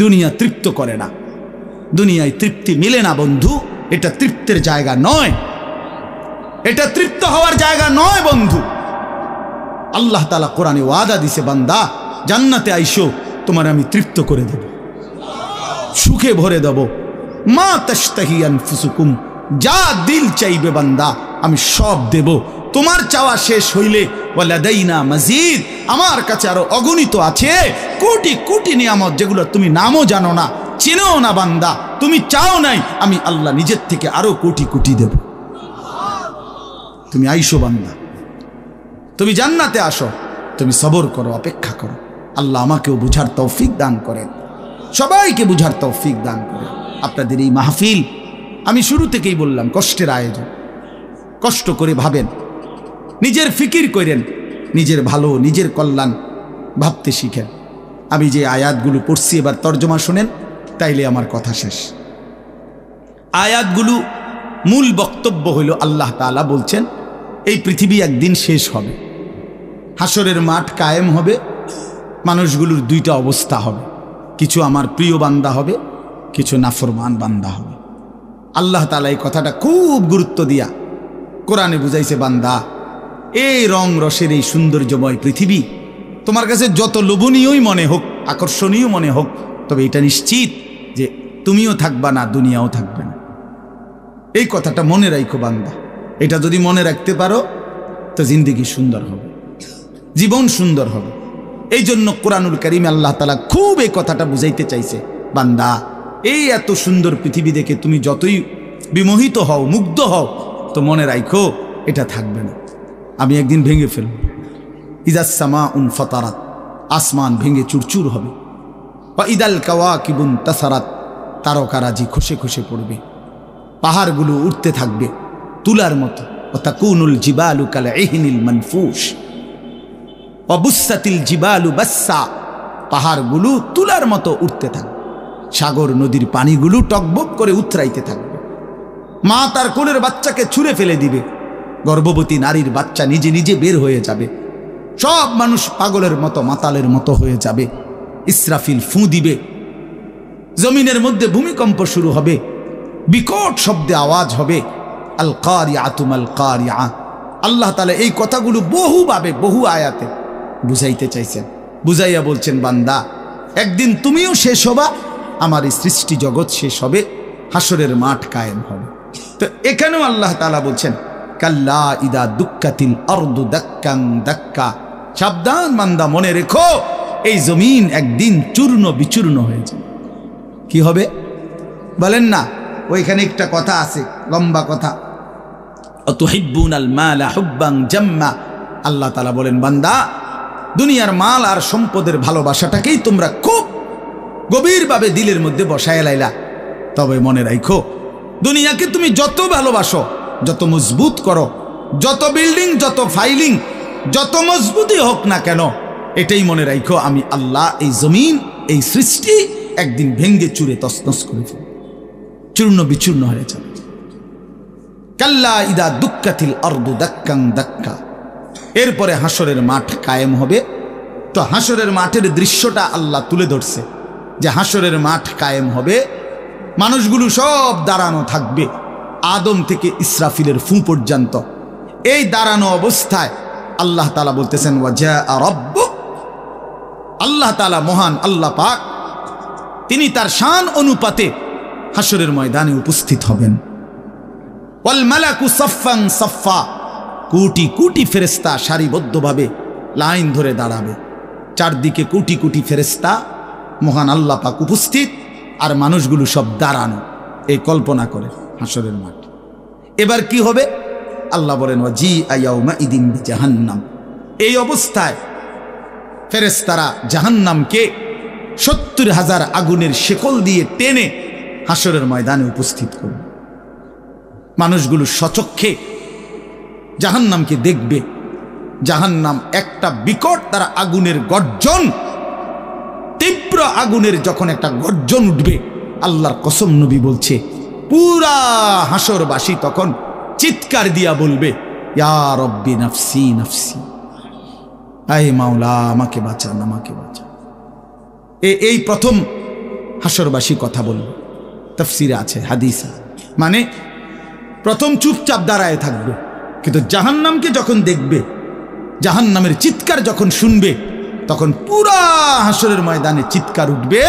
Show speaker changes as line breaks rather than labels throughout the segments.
দুনিয়া তৃপ্ত করে না, দুনিয়ায় তৃপ্তি মিলে না বন্ধু। এটা তৃপ্তের জায়গা নয়, এটা তৃপ্ত হওয়ার জায়গা নয় বন্ধু। আল্লাহ তাআলা কোরআনে ওয়াদা দিছে, বান্দা জান্নাতে আইসো, তোমার আমি তৃপ্ত করে দেব, সুখে ভরে দেব। মা তাশতাহি আনফুসুকুম, যা দিল চাইবে বান্দা আমি সব দেব। তোমার চাওয়া শেষ হইলে ওয়ালাদাইনা মাজিদ, আমার কাছে আরো অগণিত আছে কোটি কোটি নিয়ামত, যেগুলো তুমি নামও জানো না, চেনেও না বান্দা। তুমি চাও নাই, আমি আল্লাহ নিজের থেকে আরো কোটি কোটি দেব। তুমি আইসো বান্দা, তুমি জান্নাতে আসো, তুমি সবর করো, অপেক্ষা করো। আল্লাহ আমাকেও বুঝার তৌফিক দান করেন, সবাইকে বুঝার তৌফিক দান করেন। আপনাদের এই মাহফিল আমি শুরু থেকেই বললাম কষ্টের আয়োজন। কষ্ট করে ভাবেন, নিজের ফিকির করেন, নিজের ভালো নিজের কল্যাণ ভাবতে শিখেন। আমি যে আয়াতগুলো পড়ছি এবার তর্জমা শোনেন, তাইলে আমার কথা শেষ। আয়াতগুলো মূল বক্তব্য হইল আল্লাহ তাআলা বলছেন এই পৃথিবী একদিন শেষ হবে, হাসরের মাঠ কায়েম হবে, মানুষগুলোর দুইটা অবস্থা হবে, কিছু আমার প্রিয় বান্দা হবে, কিছু নাফরমান বান্দা হবে। আল্লাহ তাআলা এই কথাটা খুব গুরুত্ব দিয়া কোরআনে বুঝাইছে, বান্দা এই রং রসের এই সৌন্দর্যময় পৃথিবী তোমার কাছে যত লোভনীয়ই মনে হোক, আকর্ষণীয় মনে হোক, তবে এটা নিশ্চিত যে তুমিও থাকবা না, দুনিয়াও থাকবে না। এই কথাটা মনে রাখো বান্দা। এটা যদি মনে রাখতে পারো তো জিন্দেগি সুন্দর হবে, জীবন সুন্দর হবে। এই জন্য কোরআনুল কারীমে আল্লাহ তাআলা খুব এই কথাটা বুঝাইতে চাইছে, বান্দা এই এত সুন্দর পৃথিবী দেখে তুমি যতই বিমোহিত হও, মুগ্ধ হও, তো মনে রাখো এটা থাকবে না, আমি একদিন ভেঙে ফেলব। ইদাস সামাউন ফাতারাত, আসমান ভেঙে চুরচুর হবে। বা ইদাল কাওয়াকিবুন তাসারাত, তারকারাজি খসে খসে পড়বে, পাহাড়গুলো উঠতে থাকবে তুলার মতো। ওয়া তাকুনুল জিবালু কাল ইহনিল মানফুশ ওয়া বুসাতিল জিবালু বাসসা, পাহাড়গুলো তুলার মতো উঠতে থাকবে, সাগর নদীর পানিগুলো টকবক করে উতরাইতে থাকবে। মা তার কোলের বাচ্চাকে ছুঁড়ে ফেলে দিবে, গর্ভবতী নারীর বাচ্চা নিজে নিজে বের হয়ে যাবে, সব মানুষ পাগলের মতো মাতালের মতো হয়ে যাবে। ইসরাফিল ফু দিবে, জমিনের মধ্যে ভূমিকম্প শুরু হবে, বিকট শব্দে আওয়াজ হবে। আল কারিআতু মাল কারিআ। আল্লাহ তাআলা এই কথাগুলো বহুভাবে বহু আয়াতে বুঝাইতে চাইছেন, বুঝাইয়া বলছেন, বান্দা একদিন তুমিও শেষ হবা, আমার এই সৃষ্টি জগৎ শেষ হবে, হাসরের মাঠ কায়েম হবে। তো এখানেও আল্লাহ তাআলা বলছেন, কাল্লা ইদা দুক্কাতিল আরদু দাক্কান দাক্কা, সাবধান বান্দা, মনে রেখো এই জমিন একদিন চূর্ণ বিচূর্ণ হয়ে যাবে। কি হবে বলেন না? ওইখানে একটা কথা আছে, লম্বা কথা, অতুহিব্বুনাল মালা হুব্বান জাম্মা। আল্লাহ তাআলা বলেন, বান্দা দুনিয়ার মাল আর সম্পদের ভালোবাসাটাকেই তোমরা খুব গভীরভাবে দিলের মধ্যে বসায় লাইলা। তবে মনে রাখো, দুনিয়াকে তুমি যত ভালোবাসো, যত মজবুত করো, যত বিল্ডিং, যত ফাইলিং, যত মজবুতই হোক না কেন, এটাই মনে রাখো আমি আল্লাহ এই জমিন, এই সৃষ্টি একদিন ভেঙ্গে চুরে তছনছ করে ফেলব, চূর্ণ বিচূর্ণ হয়ে যাবে। কাল্লা ইদা দুক্কাতিল আরদু দাক্কান দাক্কা। এরপরে হাসরের মাঠ কায়েম হবে। তো হাসরের মাঠের দৃশ্যটা আল্লাহ তুলে ধরছে যে হাসরের মাঠ কায়েম হবে, মানুষগুলো সব দাঁড়ানো থাকবে, আদম থেকে ইসরাফিলের ফু পর্যন্ত। এই দাঁড়ানো অবস্থায় আল্লাহ তাআলা বলতেছেন, ওয়াজা রাব্বুক, আল্লাহ তাআলা মহান আল্লাহ পাক, তিনি তার শান অনুপাতে হাসরের ময়দানে উপস্থিত হবেন। ওয়াল মালাকু সাফফান সাফফা, কোটি কোটি ফেরেশতা সারিবদ্ধভাবে লাইন ধরে দাঁড়াবে, চারদিকে কোটি কোটি ফেরেশতা, মহান আল্লাহ পাক উপস্থিত, আর মানুষগুলো সব দাঁড়ানো। এই কল্পনা করে হাসরের মাঠ। এবার কি হবে? আল্লাহ বলেন, ওয়াজিআ ইয়াউমা ইদিন বিজাহান্নাম। এই অবস্থায় ফেরেশতারা জাহান্নামকে ৭০,০০০ আগুনের শেকল দিয়ে টেনে হাসরের ময়দানে উপস্থিত করবে। মানুষগুলো সচক্ষে জাহান্নামকে দেখবে। জাহান্নাম একটা বিকট তার আগুনের গর্জন, তীব্র আগুনের যখন একটা গর্জন উঠবে, আল্লাহর কসম নবী বলছে, পুরা হাসরবাসী তখন চিৎকার দিয়া বলবে, ইয়া রব্বি নাফসি নাফসি, আয় মাওলা আমাকে বাঁচান, আমাকে বাঁচান। এই প্রথম হাসরবাসী কথা বলবে, তাফসিরে আছে, হাদিসে। মানে প্রথম চুপচাপ দাঁড়ায় থাকবে, কিন্তু জাহান্নামকে যখন দেখবে, জাহান্নামের চিৎকার যখন শুনবে, তখন পুরা হাসরের ময়দানে চিৎকার উঠবে,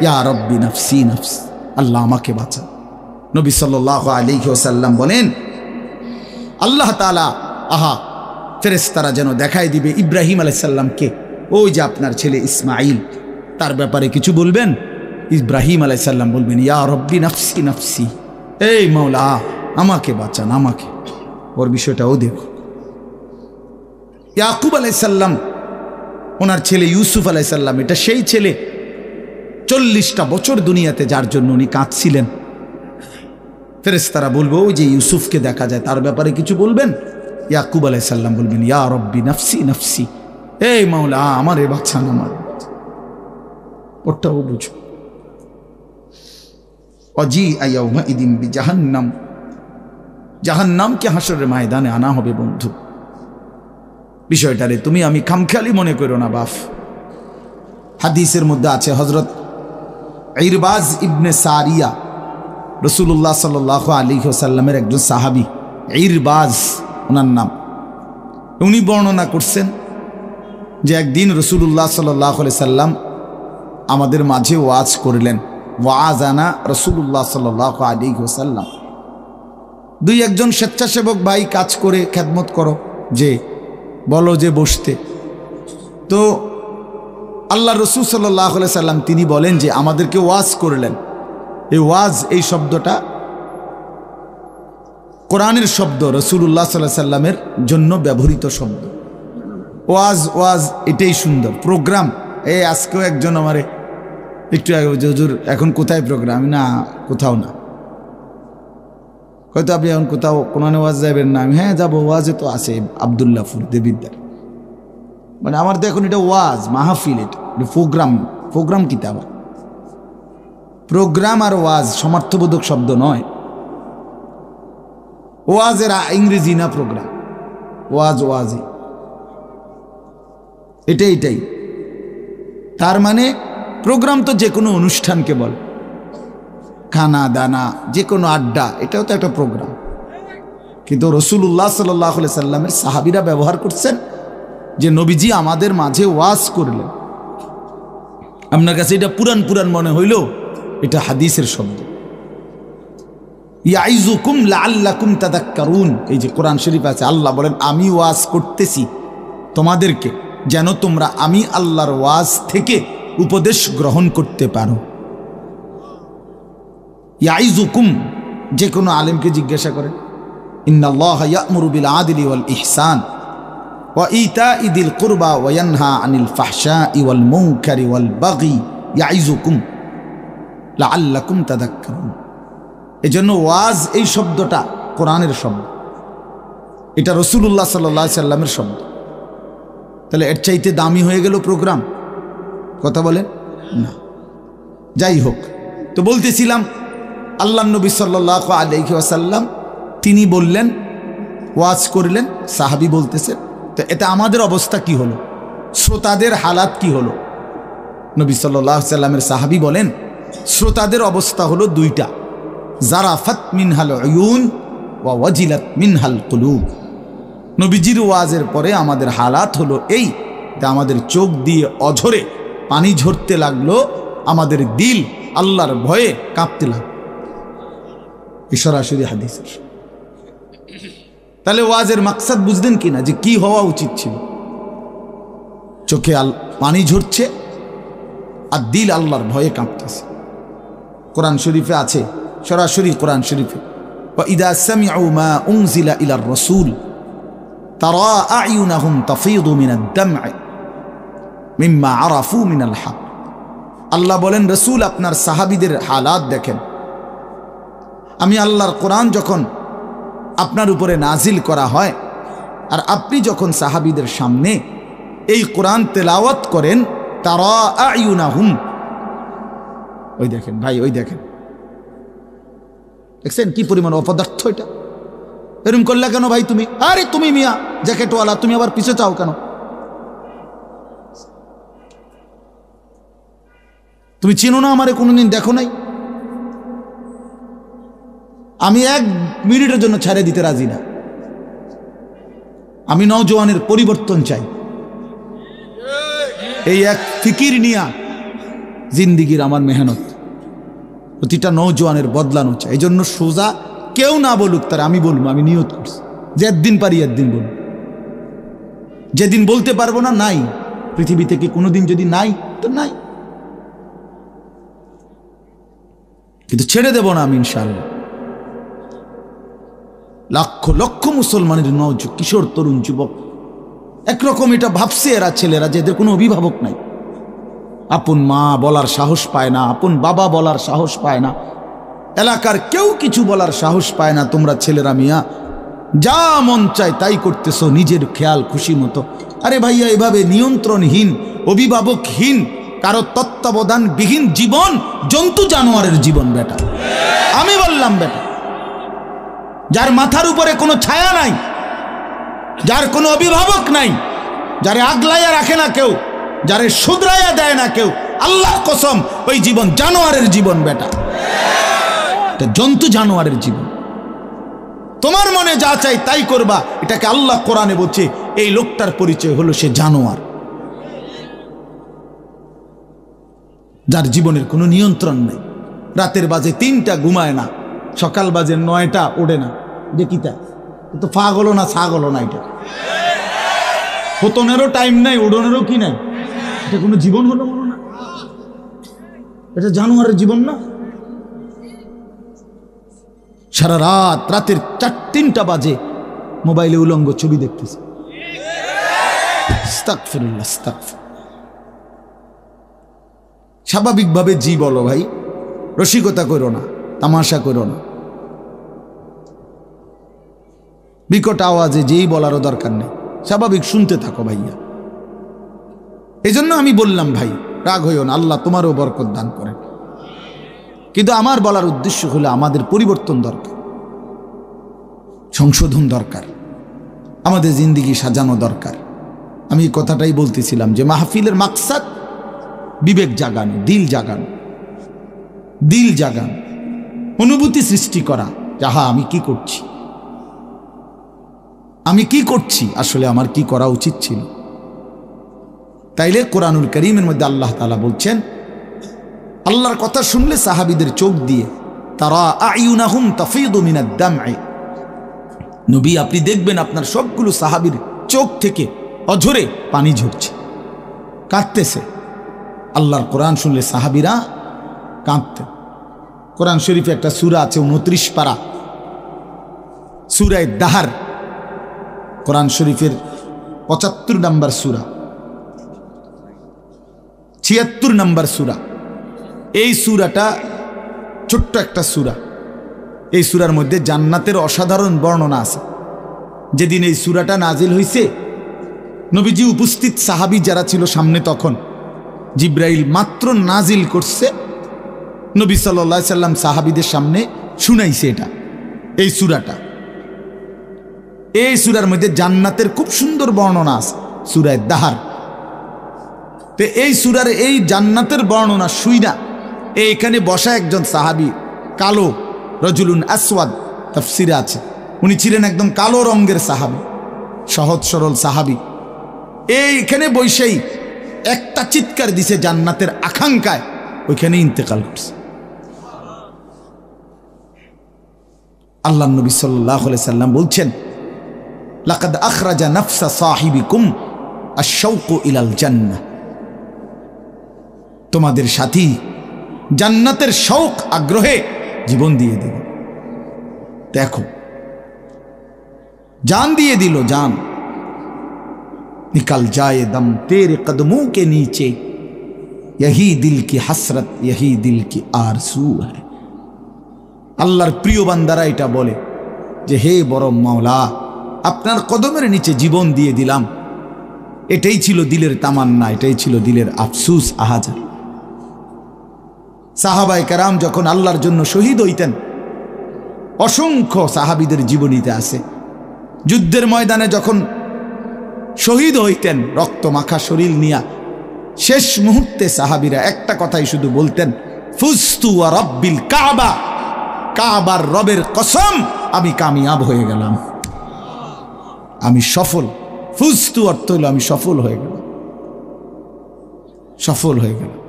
ইয়া রব্বি নাফসি নাফসি, আল্লাহ আমাকে বাঁচা। নবী সাল্লাল্লাহু আলাইহি ওয়াসাল্লাম বলেন, আল্লাহ তাআলা ফেরেশতারা যেন দেখায় দিবে ইব্রাহিম আলাইহিস সালামকে, ওই যে আপনার ছেলে ইসমাঈল, তার ব্যাপারে কিছু বলবেন। ইব্রাহিম আলাইহিস সালাম বলবেন, ইয়া রব্বি নাফসি নাফসি, এই মাওলা আমাকে বাঁচান, আমাকে। ওর বিষয়টাও দেখো। ইয়াকুব আলাইহিস সালাম, ওনার ছেলে ইউসুফ আলাইহিস সালাম, এটা সেই ছেলে 40টা বছর দুনিয়াতে যার জন্য উনি কাঁদছিলেন। ফেরেশতারা বলবো, ওই যে ইউসুফকে দেখা যায়, তার ব্যাপারে কিছু বলবেন। ইয়াকুব আলাইহিস সালাম বলবেন, ইয়া রব্বি নাফসি নাফসি, এই মাওলা আমারে বাঁচান, আমার। ওটাও বুঝো। ওয়াজিআ ইয়াউমাইদিন বিজাহান্নাম, জাহান্নামকে হাসরের ময়দানে আনা হবে। বন্ধু, বিষয়টারে তুমি আমি খামখেয়ালি মনে করো না বাপ। হাদিসের মধ্যে আছে, হযরত ইরবাজ ইবনে সারিয়া, রাসূলুল্লাহ সাল্লাল্লাহু আলাইহি ওয়াসাল্লামের একজন সাহাবী, ইরবাজ ওনার নাম। উনি বর্ণনা করছেন যে একদিন রাসূলুল্লাহ সাল্লাল্লাহু আলাইহি সাল্লাম আমাদের মাঝে ওয়াজ করলেন। ওয়াজানা রাসূলুল্লাহ সাল্লাল্লাহু আলাইহি ওয়াসাল্লাম। দুই একজন স্বেচ্ছাসেবক ভাই কাজ করে খেদমত করো, যে বলো যে বসতে। তো আল্লাহ রাসূল সাল্লাল্লাহু আলাইহি সাল্লাম তিনি বলেন যে আমাদেরকে ওয়াজ করলেন। এই ওয়াজ, এই শব্দটা কোরআনের শব্দ, রাসূলুল্লাহ সাল্লাল্লাহু আলাইহি সাল্লামের জন্য ব্যবহৃত শব্দ। ওয়াজ ওয়াজ এটাই সুন্দর। প্রোগ্রাম, এই আজকেও একজন আমারে একটু আগে বলছে, হুজুর এখন কোথায় প্রোগ্রাম? না, কোথাও না। হয়তো আপনি এখন কোথাও কোরআনে ওয়াজ যাবেন না? আমি হ্যাঁ যাবো, ওয়াজে তো আছে আব্দুল্লাহপুর দেবিদ্দার। মানে আমার তো এখন এটা ওয়াজ মাহফিল, এটা প্রোগ্রাম। প্রোগ্রাম কি তা আবার? প্রোগ্রাম আর ওয়াজ সমার্থবোধক শব্দ নয়। ওয়াজের ইংরেজি না প্রোগ্রাম, ওয়াজ ওয়াজি, এটাই। তার মানে প্রোগ্রাম তো যে কোনো অনুষ্ঠানকে বলে, খানা দানা, যে কোনো আড্ডা, এটাও তো একটা প্রোগ্রাম। কিন্তু রাসূলুল্লাহ সাল্লাল্লাহু আলাইহি সাল্লামের সাহাবীরা ব্যবহার করছেন যে নবীজি আমাদের মাঝে ওয়াজ করলেন। আপনার কাছে এটা পুরান পুরান মনে হইল, এটা হাদিসের শব্দ। ইয়াইজুকুম লাআল্লাকুম তাযাক্কারুন, এই যে কোরআন শরীফ আছে, আল্লাহ বলেন আমি ওয়াজ করতেছি তোমাদেরকে যেন তোমরা আমি আল্লাহর ওয়াজ থেকে উপদেশ গ্রহণ করতে পারো। ইয়াইজুকুম, যে কোনো আলেমকে জিজ্ঞাসা করেন, ইন্নাল্লাহা ইয়া'মুরু বিল আদলি ওয়াল ইহসান ওয়া ইতাই যিল কুরবা ওয়া ইয়ানহা আনিল ফাহশাই ওয়াল মুনকারি ওয়াল বাগি ইয়াইজুকুম লাআল্লাকুম তাযাক্কারুন। এজন্য ওয়াজ, এই শব্দটা কোরআনের শব্দ, এটা রাসূলুল্লাহ সাল্লাল্লাহু আলাইহি সাল্লামের শব্দ। তাহলে এর চাইতে দামি হয়ে গেল প্রোগ্রাম? কথা বলেন না। যাই হোক, তো বলতেছিলাম আল্লাহর নবী সাল্লাল্লাহু আলাইহি ওয়াসাল্লাম তিনি বললেন, ওয়াজ করলেন, সাহাবী বলতেছেন। তো এতে আমাদের অবস্থা কি হলো, শ্রোতাদের হালাত কি হলো? নবী সাল্লাল্লাহু আলাইহি সাল্লামের সাহাবী বলেন, শ্রোতাদের অবস্থা হলো দুইটা, জারাফাত মিনহাল উয়ুন ওয়া ওয়াজিলাত মিনহাল কুলুব। নবীজির ওয়াজের পরে আমাদের হালাত হলো এই, আমাদের চোখ দিয়ে অঝরে পানি ঝরতে লাগলো, আমাদের দিল আল্লাহর ভয়ে কাঁপতে লাগলো। এই সরাসরি হাদিসের। তাহলে ওয়াজের মাকসাদ বুঝলেন কিনা, যে কি হওয়া উচিত ছিল? চোখে পানি ঝরছে আর দিল আল্লাহর ভয়ে কাঁপতেছে। কোরআন শরীফে আছে, সরাসরি কোরআন শরীফে, ওয়া ইযা সামিউ মা উনজিলা ইলার রাসূল তারা আ'য়ুনাহুম তাফীদু মিনাদ দাম'i মিম্মা আরাফু মিনাল হক। আল্লাহ বলেন, রাসূল আপনার সাহাবীদের হালাত দেখেন। আমি আল্লাহর কোরআন যখন আপনার উপরে নাজিল করা হয়, আর আপনি যখন সাহাবীদের সামনে এই কোরআন তেলাওয়াত করেন, তারা আ'য়ুনাহুম, ওই দেখেন ভাই, ওই দেখেন, দেখছেন কি পরিমাণ অপদার্থ এটা? এরকম করলে কেন ভাই তুমি? আরে তুমি মিয়া জ্যাকেটওয়ালা, তুমি আবার পিছে চাও কেন? তুমি চিনো না আমারে, কোনোদিন দেখো নাই? আমি 1 মিনিটের জন্য ছেড়ে দিতে রাজি না। আমি নওজোয়ানের পরিবর্তন চাই। এই এক ফিকির নিয়া জিন্দিগির আমার মেহনত, প্রতিটা নওজোয়ানের বদলানো চাই। এই জন্য সোজা কেউ না বলুক, তারা আমি বলবো, আমি নিয়ত করছি যে একদিন পারি একদিন বলবো। যেদিন বলতে পারবো না, নাই। পৃথিবী থেকে কোনোদিন যদি নাই তো নাই, কিন্তু ছেড়ে দেব না আমি ইনশাআল্লাহ। লক্ষ লক্ষ মুসলমানের কিশোর তরুণ যুবক একরকম এটা ভাবছে, এরা ছেলেরা যে এদের কোনো অভিভাবক নাই, আপন মা বলার সাহস পায় না, আপন বাবা বলার সাহস পায় না, এলাকার কেউ কিছু বলার সাহস পায় না। তোমরা ছেলেরা মিয়া যা মন চায় তাই করতেছো নিজের খেয়াল খুশি মতো। আরে ভাইয়া, এভাবে নিয়ন্ত্রণহীন, অভিভাবকহীন, কারো তত্ত্বাবধানবিহীন জীবন জন্তু জানোয়ারের জীবন বেটা। আমি বললাম বেটা, যার মাথার উপরে কোনো ছায়া নাই, যার কোনো অভিভাবক নাই, যারে আগলাইয়া রাখে না কেউ, যারে শুধরাইয়া দেয় না কেউ, আল্লাহর কসম ওই জীবন জানোয়ারের জীবন বেটা, এটা জন্তু জানোয়ারের জীবন। তোমার মনে যা চাই তাই করবা, এটাকে আল্লাহ কোরআনে বলছে এই লোকটার পরিচয় হলো সে জানোয়ার, যার জীবনের কোনো নিয়ন্ত্রণ নেই। রাতের বাজে 3টা ঘুমায় না, সকাল বাজে 9টা ওঠে না। দেখিতা তো পাগল না ছাগল না, এটা পতনেরও টাইম নাই, উড়নেরও কি নাই। এটা কোনো জীবন হলো মনে না, এটা জানোয়ারের জীবন না। সারা রাত, রাতের 3টা বাজে মোবাইলে উলঙ্গ ছবি দেখতেছে। আস্তাগফিরুল্লাহ, আস্তাগফিরুল্লাহ। স্বাভাবিকভাবে জি বলো ভাই, রসিকতা করো না, তামাশা করো না, বিকট আওয়াজে যেই বলারও দরকার নেই, স্বাভাবিক শুনতে থাকো ভাইয়া। এই জন্য আমি বললাম ভাই রাগ হইও না, আল্লাহ তোমারও বরকত দান করেন। কিন্তু আমার বলার উদ্দেশ্য হলো আমাদের পরিবর্তন দরকার, সংশোধন দরকার, আমাদের জিন্দিগি সাজানো দরকার। আমি এই কথাটাই বলতেছিলাম যে মাহফিলের মাকসাদ বিবেক জাগানো, দিল জাগানো, দিল জাগানো, অনুভূতি সৃষ্টি করা। যাহা আমি কি করছি, আমি কি করছি, আসলে আমার কি করা উচিত ছিল। তাইলে কোরআনুল কারীমের মধ্যে আল্লাহ তাআলা বলছেন, আল্লাহর কথা শুনলে সাহাবীদের চোখ দিয়ে তারা আয়ুনাহুম তাফিদু মিনাদ দাম'i, নবী আপনি দেখবেন আপনার সবগুলো সাহাবীর চোখ থেকে অঝরে পানি ঝরছে, কাঁদতেছে। আল্লাহর কোরআন শুনলে সাহাবীরা কাঁদতেন। কোরআন শরীফে একটা সূরা আছে 29 পারা, সূরা দাহার, কোরআন শরীফের 75 নম্বর সূরা, 76 নম্বর সূরা। এই সূরাটা ছোট্ট একটা সূরা। এই সূরার মধ্যে জান্নাতের অসাধারণ বর্ণনা আছে। যেদিন এই সূরাটা নাজিল হয়েছে, নবীজি উপস্থিত সাহাবী যারা ছিল সামনে, তখন জিব্রাইল মাত্র নাজিল করছে, নবী সাল্লাল্লাহু আলাইহি সাল্লাম সাহাবীদের সামনে শুনাইছে এটা, এই সূরাটা। এই সূরার মধ্যে জান্নাতের খুব সুন্দর বর্ণনা আছে, সূরা দাহার। তো এই সূরার এই জান্নাতের বর্ণনা শুইনা এইখানে বসা একজন সাহাবী, কালো, রজুলুন আসওয়াদ, তাফসিরে আছে, উনি ছিলেন একদম কালো রঙের সাহাবী, সহজ সরল সাহাবী। এইখানে বসেই একটা চিৎকার দিছে জান্নাতের আকাঙ্ক্ষায়, ওইখানে ইন্তেকাল করছে। আল্লাহ নবী সাল্লাল্লাহু আলাইহি সাল্লাম বলছেন, লাকাদ আখরাজা নাফসা সাহিবিকুম আশ-শাওকু ইলাল জান্নাহ, তোমাদের সাথী জান্নাতের শৌক আগ্রহে জীবন দিয়ে দিল। দেখো, जान दिए दिलो जान, निकल जाए दम तेरे कदमों के नीचे, यही दिल की हसरत, यही दिल की आरज़ू है। আল্লাহর প্রিয় বান্দারা এটা বলে যে হে বড় মাওলা, আপনার কদমের নিচে জীবন দিয়ে দিলাম। এটাই ছিল দিলের তামান্না, এটাই ছিল দিলের আফসোস, আহাজার। সাহাবায়ে কেরাম যখন আল্লাহর জন্য শহীদ হইতেন, অসংখ্য সাহাবীদের জীবনীতে আছে, যুদ্ধের ময়দানে যখন শহীদ হইতেন রক্ত মাখা শরীর নিয়া, শেষ মুহূর্তে সাহাবীরা একটা কথাই শুধু বলতেন, ফুজতু ওয়া রাব্বিল কাবা, কাবার রবের কসম আমি কামিয়াব হয়ে গেলাম, আমি সফল। ফুজতু অর্থ হলো আমি সফল হয়ে গেলাম, সফল হয়ে গেলাম।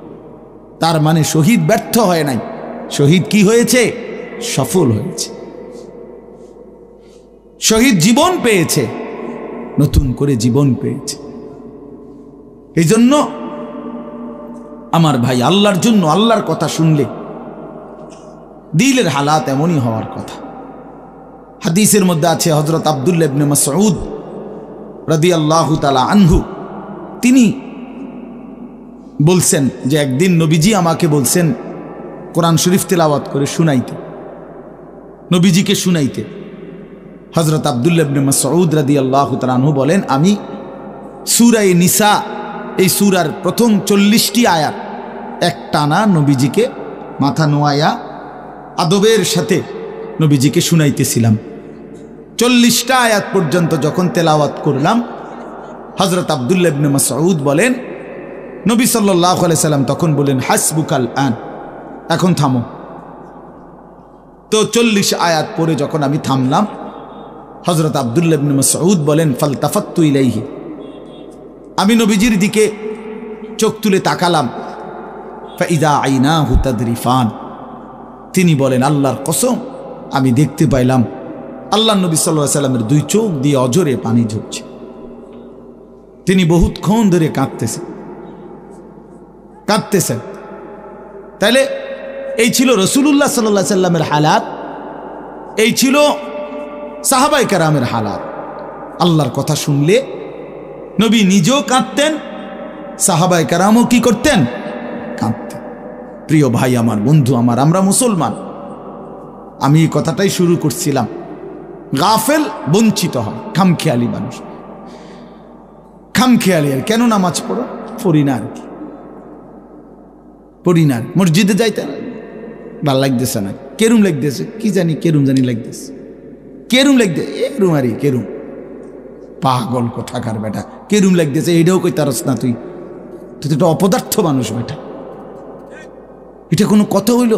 তার মানে শহীদ ব্যর্থ হয় নাই, শহীদ কি হয়েছে? সফল হয়েছে। শহীদ জীবন পেয়েছে, নতুন করে জীবন পেয়েছে। এই জন্য আমার ভাই, আল্লাহর জন্য আল্লাহর কথা শুনলে দিলের হালাত এমনই হওয়ার কথা। হাদিসের মধ্যে আছে হযরত আব্দুল্লাহ ইবনে মাসউদ রাদিয়াল্লাহু তাআলা আনহু, তিনি বলছেন যে একদিন নবীজি আমাকে বলছেন কোরআন শরীফ তেলাওয়াত করে শুনাইতে, নবীজিকে শুনাইতে। হযরত আব্দুল্লাহ ইবনে মাসউদ রাদিয়াল্লাহু তাআলা আনহু বলেন, আমি সূরা নিসা, এই সূরার প্রথম 40টি আয়াত একটানা নবীজিকে মাথা নোয়ায়া আদবের সাথে নবীজিকে শুনাইতেছিলাম। 40টা আয়াত পর্যন্ত যখন তেলাওয়াত করলাম, হযরত আব্দুল্লাহ ইবনে মাসউদ বলেন, নবী সাল্লাল্লাহু আলাইহি সাল্লাম তখন বলেন, হাসবুকাল আন, এখন থামো। তো 40 আয়াত পরে যখন আমি থামলাম, হযরত আব্দুল্লাহ ইবনে মাসউদ বলেন, ফালতাফাত্তু ইলাইহি, আমি নবীজির দিকে চোখ তুলে তাকালাম, ফাইদা আইনাহু তাদরিফান, তিনি বলেন, আল্লাহর কসম আমি দেখতে পাইলাম আল্লাহর নবী সাল্লাল্লাহু আলাইহি সাল্লামের দুই চোখ দিয়ে অজরে পানি ঝরছে। তিনি বহুতক্ষণ ধরে কাঁদতেছেন। তাহলে এই ছিল রাসূলুল্লাহ সাল্লাল্লাহু আলাইহি সাল্লামের হালাত, এই ছিল সাহাবায়ে কেরামের হালাত। আল্লাহর কথা শুনলে নবী নিজেও কাঁদতেন, সাহাবায়ে কেরামও কি করতেন? কাঁদতেন। প্রিয় ভাই আমার, বন্ধু আমার, আমরা মুসলমান। আমি এই কথাটাই শুরু করছিলাম, গাফেল বঞ্চিত হয়, খামখেয়ালি মানুষ, খামখেয়ালি। আর কেন নামাজ পড়ো? পড়ি না আর কি, পড়ি না। মসজিদে যাইতে ভাল লাগতেছে না, কেরুম লাগতেছে, কি জানি কেরুম জানি লাগতেছে, কেরুম লাগতেছে, এরুম আরে কেরুম, পাগল কোথাকার বেটা, কেরুম লাগতেছে এইটাও কই তারস না তুই? তুই তো একটা অপদার্থ মানুষ বেটা, এটা কোনো কথা হইল?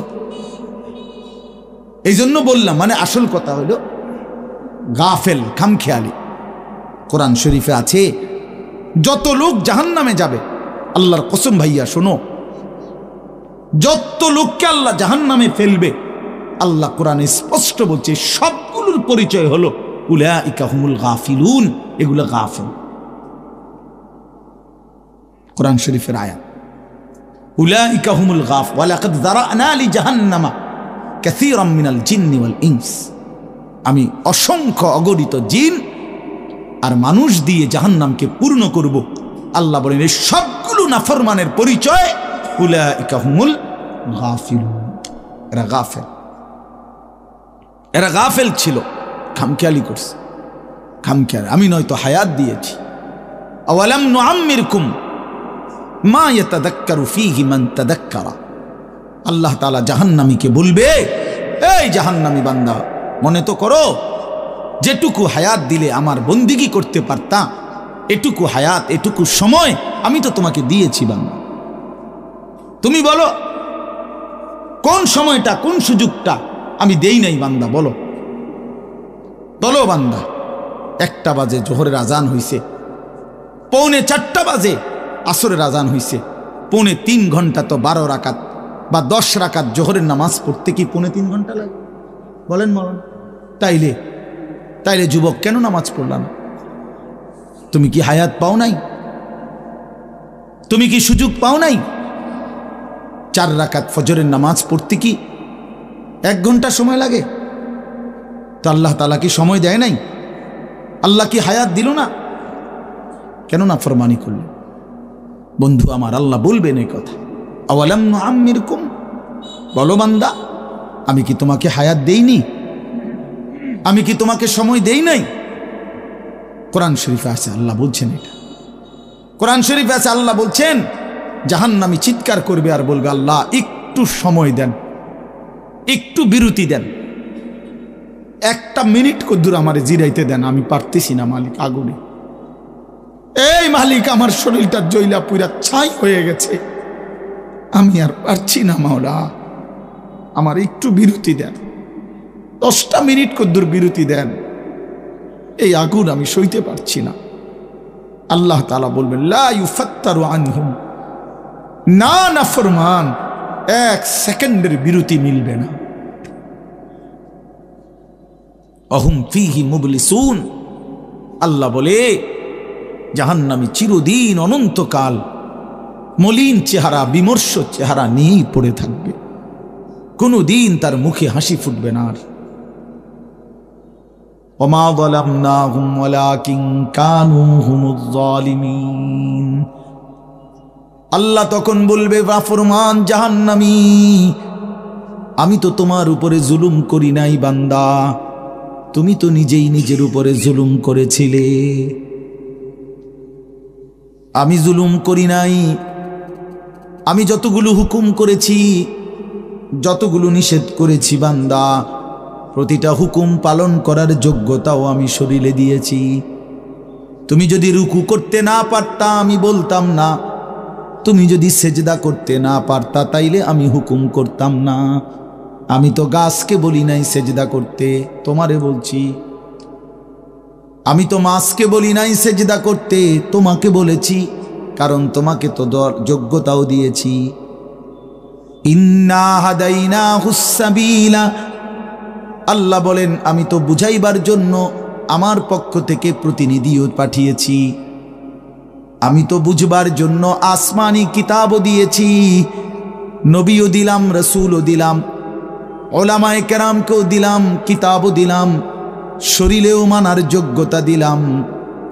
এই জন্য বললাম, মানে আসল কথা হইল গাফেল, খামখেয়ালি। কোরআন শরীফে আছে যত লোক জাহান্নামে যাবে, আল্লাহর কসম ভাইয়া শোনো, যত লোককে আল্লাহ জাহান্নামে ফেলবে, আল্লাহ কোরআনে স্পষ্ট বলছে সবগুলোর পরিচয় হলো উলাইকা হুমুল গাফিলুন, এগুলো গাফেল। কোরআন শরীফের আয়াত, উলাইকা হুমুল গাফ ওয়া লাকাদ যারানা লি জাহান্নামা কাসীরাম মিনাল জিন্নি ওয়াল ইনস, আমি অসংখ্য অগণিত জিন আর মানুষ দিয়ে জাহান্নামকে পূর্ণ করব। আল্লাহ বলেন এই সবগুলো নাফরমানের পরিচয় উলাইকা হুমুল গাফিলুন, এরা গাফেল, এরা গাফেল ছিল, খামখেয়ালি করছে, খামখেয়ালি। আমি নয়তো হায়াত দিয়েছি, আওয়ালাম নুআম্মিরকুম মা ইয়াতাযাক্কারু ফীহি মান তাযাক্কারা। আল্লাহ তাআলা জাহান্নামীকে বলবে, এই জাহান্নামী বান্দা, মনে তো করো যেটুকু হায়াত দিলে আমার বন্দিগি করতে পারতাম, এটুকু হায়াত, এটুকু সময় আমি তো তোমাকে দিয়েছি বান্দা। তুমি বলো কোন সময়টা, কোন সুযোগটা আমি দেই নাই বান্দা? বলো বলো বান্দা। 1টা বাজে জোহরের আজান হইছে, 3:45 বাজে আসরের আজান হইছে, 3.5 ঘন্টা তো 12 রাকাত বা 10 রাকাত জোহরের নামাজ পড়তে কি 3.5 ঘন্টা লাগে? বলেন বলেন। তাইলে যুবক কেন নামাজ পড়লা না? তুমি কি হায়াত পাও নাই? তুমি কি সুযোগ পাও নাই? 4 রাকাত ফজরের নামাজ পড়তে কি 1 ঘন্টা সময় লাগে? তো আল্লাহ তাআলা কি সময় দেয় নাই? আল্লাহ কি হায়াত দিল না? কেন না ফরমানি করলেন? বন্ধু আমার, আল্লাহ বলবেন এই কথা, আওয়ালাম নুআম্মিরকুম, বলো বান্দা আমি কি তোমাকে হায়াত দেইনি? আমি কি তোমাকে সময় দেই নাই? কোরআন শরীফে আছে আল্লাহ বলছেন এটা। কোরআন শরীফে আছে আল্লাহ বলছেন জাহান্নামী চিৎকার করবে আর বলবে, আল্লাহ একটু সময় দেন, একটু বিরতি দেন, 1টা মিনিট কদ্দুর আমারে জিরাইতে দেন, আমি পারতেছি না মালিক, আগুনে এই মালিক, আমার শরীরটা জইলা পুরা ছাই হয়ে গেছে, আমি আর পারছি না মাওলা, আমার একটু বিরতি দেন, 10টা মিনিট কদ্দুর বিরতি দেন, এই আগুন আমি সইতে পারছি না। আল্লাহ তাআলা বলবেন লা ইউফাত্তারু আনহুম, না নাফরমান, 1 সেকেন্ডের বিরতি মিলবে না। অহুম ফীহি মুবলিসুন, আল্লাহ বলে জাহান্নামী চিরদিন অনন্তকাল মলিন চেহারা, বিমর্ষ চেহারা নিয়েই পড়ে থাকবে, কোনদিন তার মুখে হাসি ফুটবে না। আর ওমা যালামনাহুম ওয়ালাকিন কানু হুমুজ জালিমিন, আল্লাহ তখন বলবে নাফরমান জাহান্নামী, আমি তো তোমার উপরে জুলুম করি নাই বান্দা, তুমি তো নিজেই নিজের উপরে জুলুম করেছিলে, আমি জুলুম করি নাই। আমি যতগুলো হুকুম করেছি, যতগুলো নিষেধ করেছি বান্দা, প্রতিটা হুকুম পালন করার যোগ্যতাও আমি শরীরে দিয়েছি। তুমি যদি রুকু করতে না পারতা আমি বলতাম না, তুমি যদি সেজদা করতে না পারতা তাইলে আমি হুকুম করতাম না। আমি তো গাছকে বলি নাই সেজদা করতে, তোমারে বলছি। আমি তো মাছকে বলি নাই সেজদা করতে, তোমাকে বলেছি, কারণ তোমাকে তো যোগ্যতাও দিয়েছি। ইন্না হাদাইনাহুস সাবিলা, আল্লাহ বলেন আমি তো বুঝাইবার জন্য আমার পক্ষ থেকে প্রতিনিধিও পাঠিয়েছি, আমি তো বুঝবার জন্য আসমানি কিতাবও দিয়েছি, নবীও দিলাম, রসুলও দিলাম, ওলামায়ে কেরামকেও দিলাম, কিতাবও দিলাম, শরীরেও মানার যোগ্যতা দিলাম,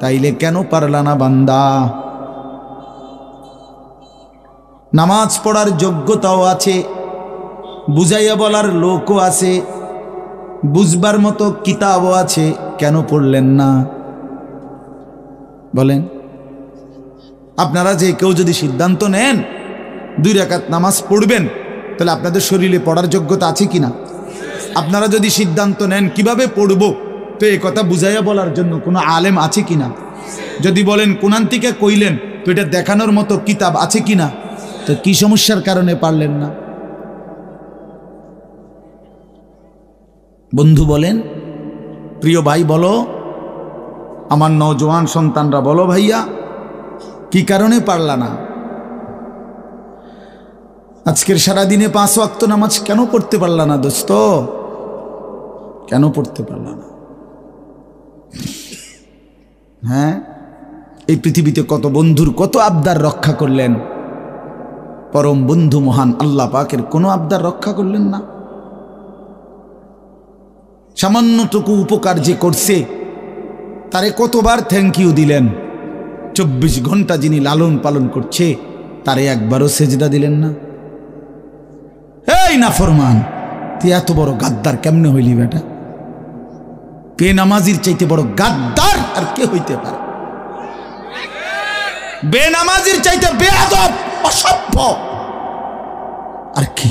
তাইলে কেন পারলা না বান্দা? নামাজ পড়ার যোগ্যতাও আছে, বুঝাইয়া বলার লোকও আছে, বুঝবার মতো কিতাবও আছে, কেন পড়লেন না বলেন? আপনারা যে কেউ যদি সিদ্ধান্ত নেন 2 রাকাত নামাজ পড়বেন, তাহলে আপনাদের শরীরে পড়ার যোগ্যতা আছে কিনা? আপনারা যদি সিদ্ধান্ত নেন কিভাবে পড়ব, তো এই কথা বুঝাইয়া বলার জন্য কোনো আলেম আছে কিনা? যদি বলেন কোরআন থেকে কইলেন, তো এটা দেখানোর মতো কিতাব আছে কিনা? তো কি সমস্যার কারণে পারলেন না? বন্ধু বলেন, প্রিয় ভাই বলো, আমার নওজোয়ান সন্তানরা বলো, ভাইয়া কি কারণে পারলা না? আজকের সারাদিনে 5 ওয়াক্ত নামাজ কেন পড়তে পারলা না দোস্ত? কেন পড়তে পারলা না? হ্যাঁ, এই পৃথিবীতে কত বন্ধুর কত আবদার রক্ষা করলেন, পরম বন্ধু মহান আল্লাহ পাকের কোনো আবদার রক্ষা করলেন না। সামান্যটুকু উপকার যে করছে তারে কতবার থ্যাংক ইউ দিলেন। 24 ঘন্টা যিনি লালন পালন করছে তারে একবারও সেজদা দিলেন না। এই নাফরমান, তুই এত বড় গাদ্দার কেমনে হইলি বেটা? বেনামাজির চাইতে বড় গাদ্দার আর কে হইতে পারে? বেনামাজির চাইতে বেয়াদব, অসভ্য আর কি?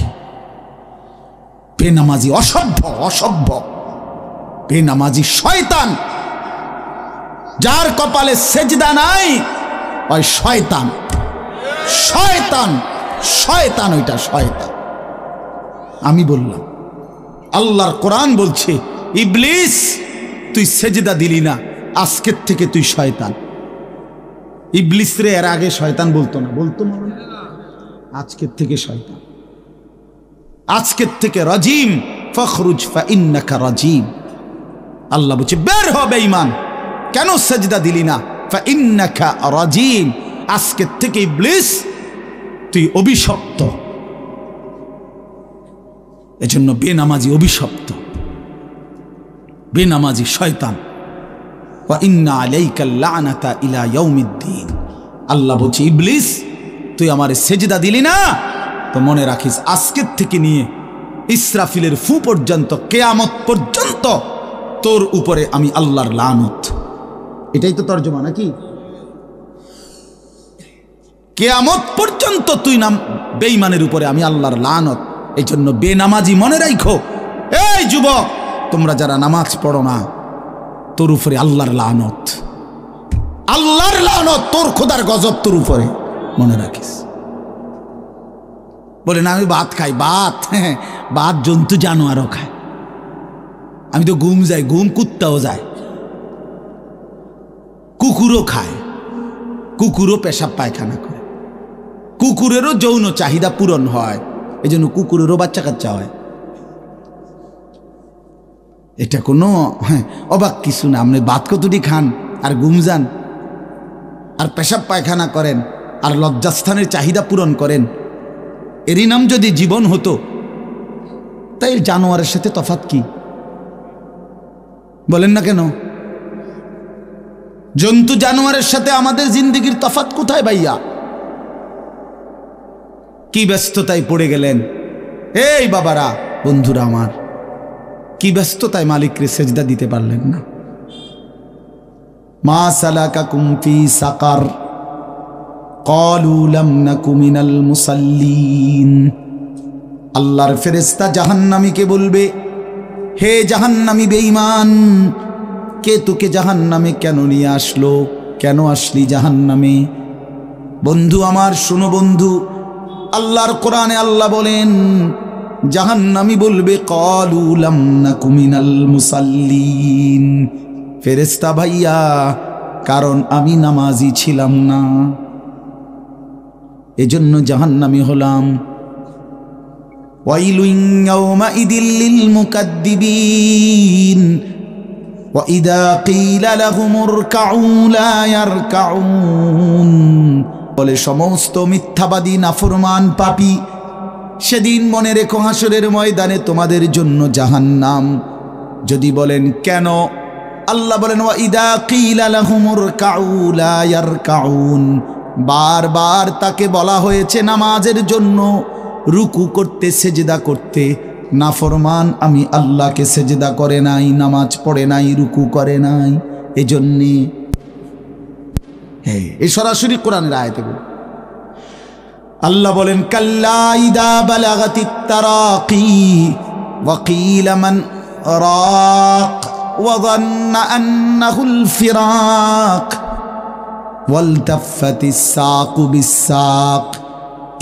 বেনামাজি অসভ্য, অসভ্য বেনামাজি শয়তান। যার কপালে সেজদা নাই ওই শয়তান, শয়তান, শয়তান, ওইটা শয়তান। আমি বললাম, আল্লাহর কোরআন বলছে, ইবলিস তুই সেজদা দিলি না, আজকের থেকে তুই শয়তান। ইবলিস রে এর আগে শয়তান বলতো না, বলতো না, আজকের থেকে শয়তান, আজকের থেকে রাজিম, ফখরুজ ফাইন্নাকা রাজিম। আল্লাহ বলছে বের হ বেঈমান, কেন সেজদা দিলি না? ফাইন্নাকা রাজিম, আজকের থেকে ইবলিস তুই অভিশপ্ত। এজন্য বেনামাজি অভিশপ্ত, বেনামাজি শয়তান। ওয়া ইন্না আলাইকা লানাতা ইলা ইয়াউমিদ্দিন। আল্লাহ বলছে ইবলিস তুই আমারে সেজদা দিলি না, তো মনে রাখিস আজকের থেকে নিয়ে ইসরাফিলের ফু পর্যন্ত, কিয়ামত পর্যন্ত তোর উপরে আমি আল্লাহর লানত। এটাই তো তর্জমা নাকি? কিয়ামত পর্যন্ত তুই নাম বেঈমানের উপরে আমি আল্লাহর লানত। এই জন্য বেনামাজি মনে রাখো, এই যুবক তোমরা যারা নামাজ পড়ো না, তোর উপরে আল্লাহর লানত। আল্লাহর লানত, তোর খোদার গজব তোর উপরে, মনে রাখিস। বলে না আমি ভাত খাই, ভাত, হ্যাঁ ভাত জন্তু জানোয়ারও খায়। আমি তো ঘুম যাই, ঘুম কুত্তাও যায়, কুকুরও খায়, কুকুরও পেশাব পায়খানা করে, কুকুরেরও যৌন চাহিদা পূরণ হয়, এই জন্য কুকুরেরও বাচ্চা কাচ্চা হয়। এটা কোনো অবাক কিছু না। আপনি ভাত কতটি খান আর ঘুম যান আর পেশাব পায়খানা করেন আর লজ্জাস্থানের চাহিদা পূরণ করেন, এরই নাম যদি জীবন হতো, তাই জানোয়ারের সাথে তফাৎ কি? বলেন না কেন? জন্তু জানোয়ারের সাথে আমাদের জিন্দেগির তফাৎ কোথায় ভাইয়া? কি ব্যস্ততায় পড়ে গেলেন এই বাবারা, বন্ধুরা আমার, কি ব্যস্ততায় মালিককে সেজদা দিতে পারলেন না? মা সালাকাকুম ফি সাকার ক্বালু লাম নাকু মিনাল মুসাল্লিন। আল্লাহর ফেরেশতা জাহান্নামীকে বলবে, হে জাহান্নামী বেঈমান, কে তোকে জাহান্নামে কেন নিয়ে আসলো? কেন আসলি জাহান্নামে? বন্ধু আমার শোনো বন্ধু, আল্লাহর কোরআনে আল্লাহ বলেন জাহান্নামী বলবে ক্বালু লাম নাকু মিনাল মুসাল্লিন, ফেরেশতা ভাইয়া কারণ আমি নামাজি ছিলাম না, এজন্য জাহান্নামী হলাম। ওয়াইলুন ইয়াওমাইদিল লিল মুকাদ্দিবিন ওয়া ইযা ক্বিলা লাহুমুর কাউ লা ইয়ারকাউন। বলে সমস্ত মিথ্যাবাদী নাফরমান পাপী, সেদিন মনে রেখো হাসরের ময়দানে তোমাদের জন্য জাহান্নাম। যদি বলেন কেন, আল্লাহ বলেন ওয়া ইযা ক্বিলা লাহুমুর কাউ লা ইয়ারকাউন, বারবার তাকে বলা হয়েছে নামাজের জন্য, রুকু করতে, সেজদা করতে, নাফরমান আমি আল্লাহকে সেজদা করে নাই, নামাজ পড়ে নাই, রুকু করে নাই, এজন্যে এই সরাসরি কোরআনের আয়াতে আল্লাহ বলেন কাল্লা ইদা বালাগাতিত তারাকি ওয়া কিলা মান রাক ওয়া যান্না আন্নাহুল ফিরাক ওয়ালতাফাতিস সাকু বিস-সাক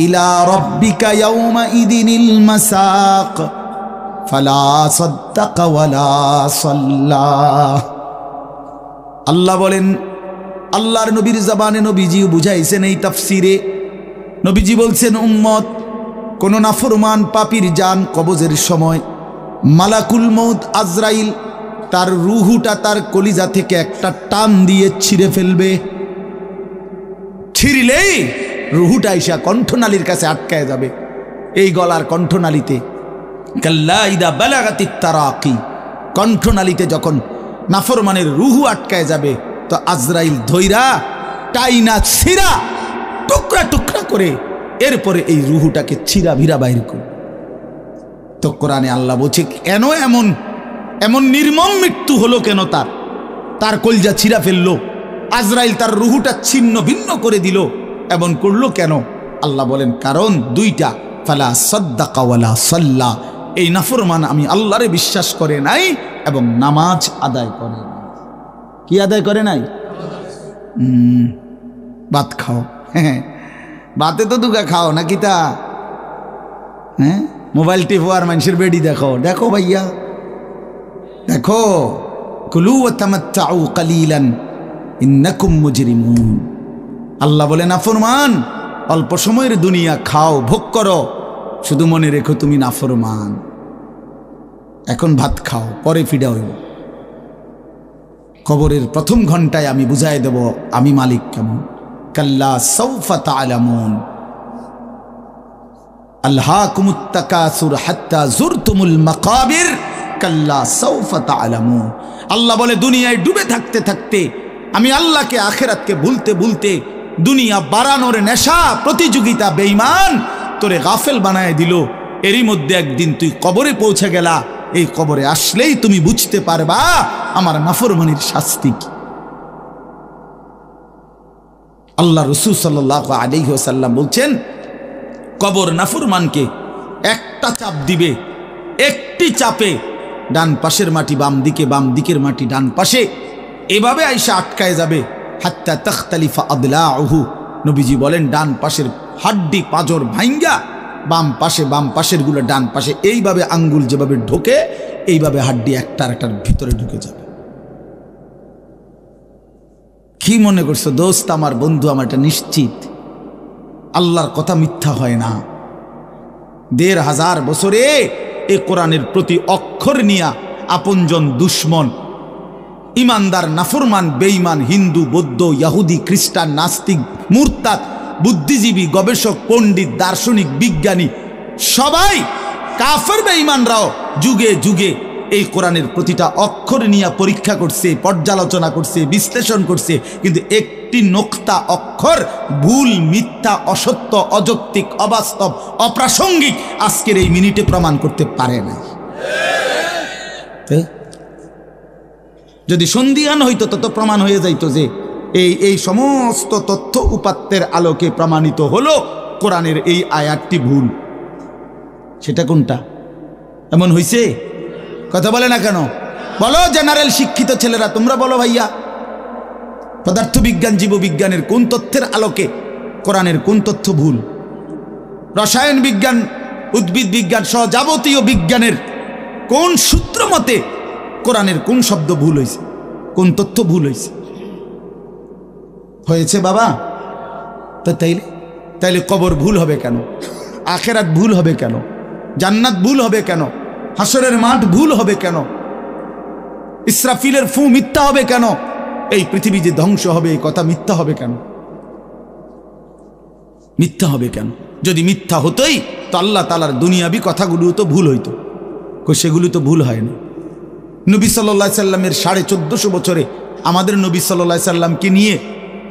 ইলা রাব্বিকা ইয়াওমাইদিনিল মাসাক ফালা সাদ্দাকা ওয়ালা সাল্লা। আল্লাহ বলেন, আল্লাহর নবীর জবানে নবীজিও বুঝাইছেন এই তাফসিরে। নবীজি বলছেন উম্মত, কোন নাফরমান পাপীর জান কবজের সময় মালাকুল মউত আজরাইল তার রুহুটা তার কলিজা থেকে একটা টান দিয়ে ছিঁড়ে ফেলবে। ছিঁড়লেই রুহুটা এসে কণ্ঠনালীর কাছে আটকায় যাবে, এই গলার কণ্ঠনালীতে। কাল্লা ইদা বালাগাতিত তারাকি, কণ্ঠনালীতে যখন নাফরমানের রুহু আটকায় যাবে, তো আজরাইল ধৈরা টাইনা ছিঁড়া টুকরা টুকরা করে এরপরে এই রুহুটাকে ছিঁড়া ভিড়া বাইর করে। তো কোরআনে আল্লাহ বলছে কেন এমন এমন নির্মম মৃত্যু হলো কেন? তার কলজা ছিঁড়া ফেললো, আজরাইল তার রুহুটা ছিন্ন ভিন্ন করে দিল, এমন করলো কেন? আল্লাহ বলেন কারণ দুইটা, ফালা সাদ্দাকা ওয়ালা সাল্লা, এই নাফরমান আমি আল্লাহরে বিশ্বাস করে নাই এবং নামাজ আদায় করে নাই। কি আদায় করে নাই? ভাত খাও, হ্যাঁ ভাতে তো দুগা খাও নাকি তা? হ্যাঁ মোবাইল টিপো আর মানুষের বেডি দেখো, দেখো ভাইয়া দেখো। কুলু ওয়া তামাত্তাউ কালিলান ইন্নাকুম মুজরিমুন। আল্লাহ বলে নাফরমান অল্প সময়ের দুনিয়া খাও, ভোগ করো, শুধু মনে রেখো তুমি নাফরমান। এখন ভাত খাও, পরে ফিডা হইব। কবরের প্রথম ঘন্টায় আমি বুঝাই দেব আমি মালিক কেমন। কাল্লা সাউফা তা'লামুন আলহাকুমুত তাকাসুর হাত্তা যুরতুমুল মাকাবির কাল্লা সাউফা তা'লামুন। আল্লাহ বলে দুনিয়ায় ডুবে থাকতে থাকতে আমি আল্লাহকে আখিরাতকে ভুলতে ভুলতে দুনিয়া বাড়ানোর নেশা প্রতিযোগিতা বেঈমান তোরে গাফেল বানায় দিল। এরই মধ্যে একদিন তুই কবরে পৌঁছে গেলা, এই কবরে আসলেই তুমি বুঝতে পারবা আমার নাফরমানির শাস্তি কি। আল্লাহ রাসূল সাল্লাল্লাহু আলাইহি ওয়াসাল্লাম বলছেন কবর নাফরমানকে একটা চাপ দিবে, একটি চাপে ডান পাশের মাটি বাম দিকে, বাম দিকের মাটি ডান পাশে, এভাবে আইসা আটকায় যাবে। হাত্তা তাখতালিফা আদলাউহু। নবীজি বলেন ডান পাশের হাড্ডি পাঁজর ভাঙ্গা বাম পাশের গুলো ডান পাশে এইভাবে আঙ্গুল যেভাবে ঢোকে এইভাবে হাড্ডি একটার ভিতরে ঢুকে যাবে। কি মনে করছো দোস্ত, আমার বন্ধু, আমার এটা নিশ্চিত আল্লাহর কথা মিথ্যা হয় না। ১৫০০ বছরে এই কোরআনের প্রতি অক্ষর নিয়া আপনজন দুশ্মন, ইমানদার নাফরমান, বেঈমান, হিন্দু, বৌদ্ধ, ইহুদি, খ্রিস্টান, নাস্তিক, মুরতাদ, বুদ্ধিজীবী, গবেষক, পণ্ডিত, দার্শনিক, বিজ্ঞানী, সবাই কাফের বেঈমানরাও যুগে যুগে এই কোরআনের প্রতিটা অক্ষর নিয়ে পরীক্ষা করছে, পর্যালোচনা করছে, বিশ্লেষণ করছে, কিন্তু একটি নোক্তা অক্ষর ভুল, মিথ্যা, অসত্য, অযৌক্তিক, অবাস্তব, অপ্রাসঙ্গিক আজকের এই মিনিটে প্রমাণ করতে পারে না। যদি সন্দিহান হইতো তত প্রমাণ হয়ে যাইত যে এই সমস্ত তথ্য উপাত্তের আলোকে প্রমাণিত হলো কোরআনের এই আয়াতটি ভুল। সেটা কোনটা? এমন হইছে? কথা বলে না কেন? বলো জেনারেল শিক্ষিত ছেলেরা, তোমরা বলো ভাইয়া, পদার্থবিজ্ঞান, জীববিজ্ঞানের কোন তথ্যের আলোকে কোরআনের কোন তথ্য ভুল? রসায়ন বিজ্ঞান, উদ্ভিদ বিজ্ঞান সহ যাবতীয় বিজ্ঞানের কোন সূত্র মতে কোরআনের কোন শব্দ ভুল হয়েছে, কোন তথ্য ভুল হয়েছে? হয়েছে বাবা। তো তাইলে কবর ভুল হবে কেন? আখেরাত ভুল হবে কেন? জান্নাত ভুল হবে কেন? হাসরের মাঠ ভুল হবে কেন? ইসরাফিলের ফু মিথ্যা হবে কেন? এই পৃথিবী যে ধ্বংস হবে এই কথা মিথ্যা হবে কেন? মিথ্যা হবে কেন? যদি মিথ্যা হতোই তো আল্লাহ তাআলার দুনিয়াবি কথাগুলো তো ভুল হইতো, সেগুলো তো ভুল হয় না। নবী সাল্লাল্লাহু আলাইহি সাল্লামের 1450 বছরে আমাদের নবী সাল্লাল্লাহু আলাইহি সাল্লামকে নিয়ে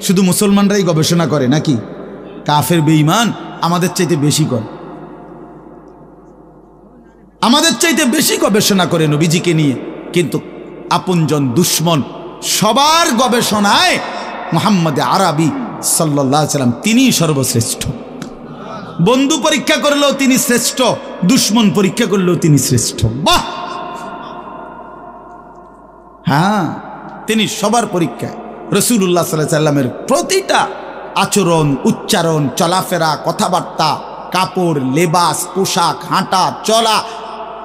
শুধু মুসলমানরাই গবেষণা করে নাকি? কাফের বেঈমান আমাদের চাইতে বেশি করে, আমাদের চাইতে বেশি গবেষণা করে নবীজিকে নিয়ে, কিন্তু আপনজন দুশ্মন সবার গবেষণায় মুহাম্মদ আরবি সাল্লাল্লাহু আলাইহি সাল্লাম তিনিই সর্বশ্রেষ্ঠ। বন্ধু পরীক্ষা করলেও তিনি শ্রেষ্ঠ, দুশ্মন পরীক্ষা করলেও তিনি শ্রেষ্ঠ। বাহ! হ্যাঁ, তিনি সবার পরীক্ষায়। রাসূলুল্লাহ সাল্লাল্লাহু আলাইহি সাল্লামের প্রতিটা আচরণ, উচ্চারণ, চলাফেরা, কথাবার্তা, কাপড়, লেবাস, পোশাক, হাঁটা চলা,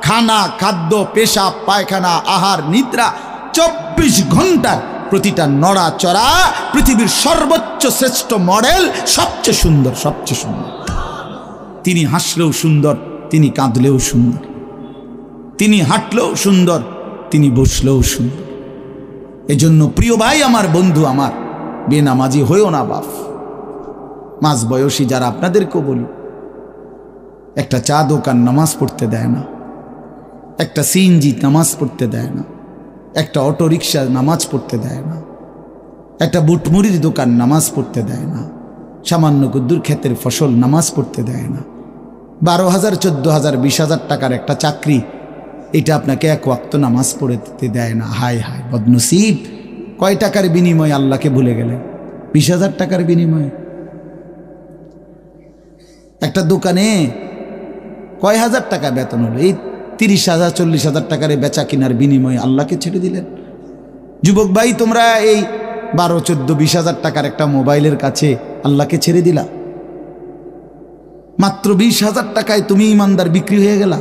খানা, খাদ্য, পেশাব, পায়খানা, আহার, নিদ্রা, 24 ঘন্টার প্রতিটা নড়াচড়া পৃথিবীর সর্বোচ্চ শ্রেষ্ঠ মডেল, সবচেয়ে সুন্দর, সবচেয়ে সুন্দর। তিনি হাসলেও সুন্দর, তিনি কাঁদলেও সুন্দর, তিনি হাঁটলেও সুন্দর, তিনি বসলেও সুন্দর। এজন্য প্রিয় ভাই আমার, বন্ধু আমার, বেনামাজি হইও না বাপ। মাঝ বয়সী যারা, আপনাদেরকেও বলি, একটা চা দোকান নামাজ পড়তে দেয় না, একটা সিএনজি নামাজ পড়তে দেয় না, একটা অটো রিক্সা নামাজ পড়তে দেয় না, একটা বুটমুড়ির দোকান নামাজ পড়তে দেয় না, সামান্য কুদ্দুর ক্ষেতের ফসল নামাজ পড়তে দেয় না। 12,000, 14,000, 20,000 টাকার একটা চাকরি, এটা আপনাকে এক ওয়াক্ত নামাজ পড়তে দেয় না। হায় হায় বদনসিব! কয় টাকার বিনিময়ে আল্লাহকে ভুলে গেলেন? 20,000 টাকার বিনিময়ে। একটা দোকানে কয় হাজার টাকা বেতন হলো, এই 30,000, 40,000 টাকার বেচা কিনার বিনিময়ে আল্লাহকে ছেড়ে দিলেন। যুবক ভাই, তোমরা এই 12, 14, 20,000 টাকার একটা মোবাইলের কাছে আল্লাহকে ছেড়ে দিলা। মাত্র 20,000 টাকায় তুমি ইমানদার বিক্রি হয়ে গেলা।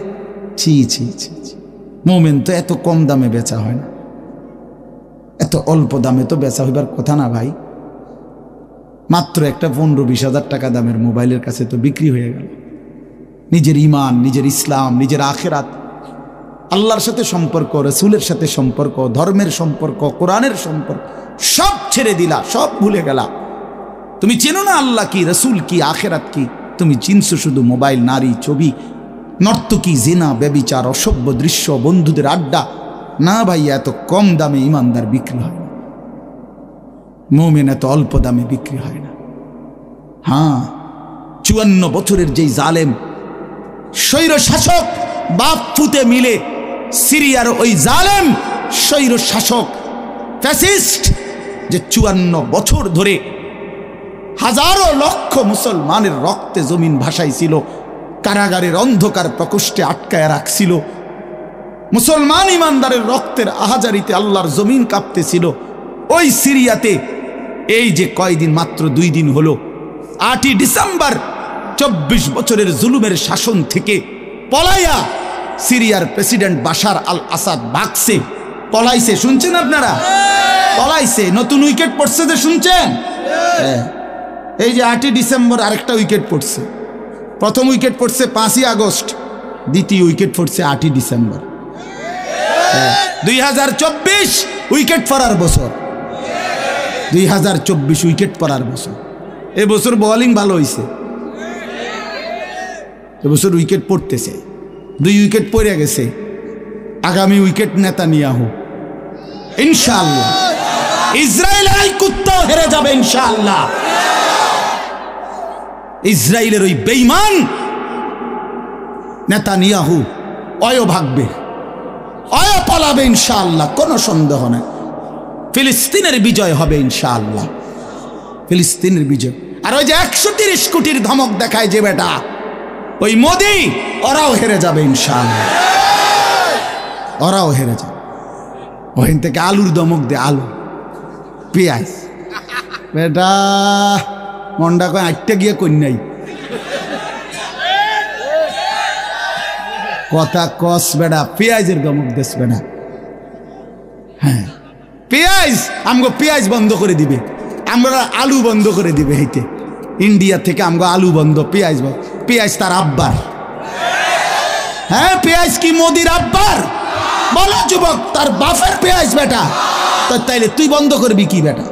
ছি ছি ছি ছি! মোমেন তো এত কম দামে বেচা হয় না, এত অল্প দামে তো বেচা হইবার কথা না ভাই। মাত্র একটা 15-20,000 টাকা দামের মোবাইলের কাছে তো বিক্রি হয়ে গেল। নিজের ইমান, নিজের ইসলাম, নিজের আখেরাত, আল্লাহর সাথে সম্পর্ক, রাসূলের সাথে সম্পর্ক, ধর্মের সম্পর্ক, কোরআনের সম্পর্ক সব ছেড়ে দিলা, সব ভুলে গেলা। তুমি চেনো না আল্লাহ কি, রাসূল কি, আখেরাত কি। তুমি চিনছো শুধু মোবাইল, নারী, ছবি, নর্তকী, জিনা, ব্যভিচার, অসভ্য দৃশ্য, বন্ধুদের আড্ডা। না ভাইয়া, এত কম দামে ইমানদার বিক্রি হয় না, মুমিন এত অল্প দামে বিক্রি হয় না। হ্যাঁ, 54 বছরের যেই জালেম স্বৈর শাসক বাপ পুতে মিলে, সিরিয়ার ওই জালেম স্বৈর শাসক ফ্যাসিস্ট, যে 54 বছর ধরে হাজারো লক্ষ মুসলমানের রক্তে জমিন ভাসাইছিল, কারাগারের অন্ধকার প্রকোষ্ঠে আটকায় রাখছিল, মুসলমান ইমানদারের রক্তের আহাজারিতে আল্লাহর জমিন কাঁপতেছিল। ওই সিরিয়াতে এই যে কয়দিন, মাত্র 2 দিন হলো, 8ই ডিসেম্বর 24 বছরের জুলুমের শাসন থেকে পলাইয়া সিরিয়ার প্রেসিডেন্ট বাশার আল আসাদ ভাগছে, পলাইছে। শুনছেন আপনারা? পলাইছে, নতুন উইকেট পড়ছে যে, শুনছেন? এই যে 8ই ডিসেম্বর আরেকটা উইকেট পড়ছে। প্রথম উইকেট পড়ছে 5ই আগস্ট, দ্বিতীয় উইকেট পড়ছে 8ই ডিসেম্বর। 2024 উইকেট পড়ার বছর, 2024 উইকেট পড়ার বছর। এবছর বোলিং ভালো হয়েছে, এবছর উইকেট পড়তেছে। 2 উইকেট পড়ে গেছে, আগামী উইকেট নেতানিয়াহু ইনশাআল্লাহ। ইসরায়েলের এই কুত্তাও হেরে যাবে ইনশাআল্লাহ। ইসরায়েলের ওই বেঈমান নেতানিয়াহু অয় ভাগবে, অয় পালাবে ইনশাআল্লাহ, কোনো সন্দেহ নেই। ফিলিস্তিনের বিজয় হবে ইনশাআল্লাহ, ফিলিস্তিনের বিজয়। আর ওই যে 130 কোটির ধমক দেখায় যে বেটা, ওই মোদি, ওরাও হেরে যাবে ইনশাআল্লাহ, ওরাও হেরে যাবে। ওখান থেকে আলুর ধমক দে, আলু, পেঁয়াজ। বেটা মন্ডা কয় আটটা গিয়ে কন্যাই কথা কস বেটা, পেঁয়াজের ধমক দেশ বেটা। হ্যাঁ, পেঁয়াজ, আমগো পেঁয়াজ বন্ধ করে দিবে, আমরা আলু বন্ধ করে দিবে। হেঁটে ইন্ডিয়া থেকে আমগো আলু বন্ধ, পেঁয়াজ বন্ধ। পেঁয়াজ তার আব্বার। হ্যাঁ, পেঁয়াজ কি মোদির আব্বার? বলো যুবক, তার বাপের পেঁয়াজ বেটা। তো তাইলে তুই বন্ধ করবি কি বেটা?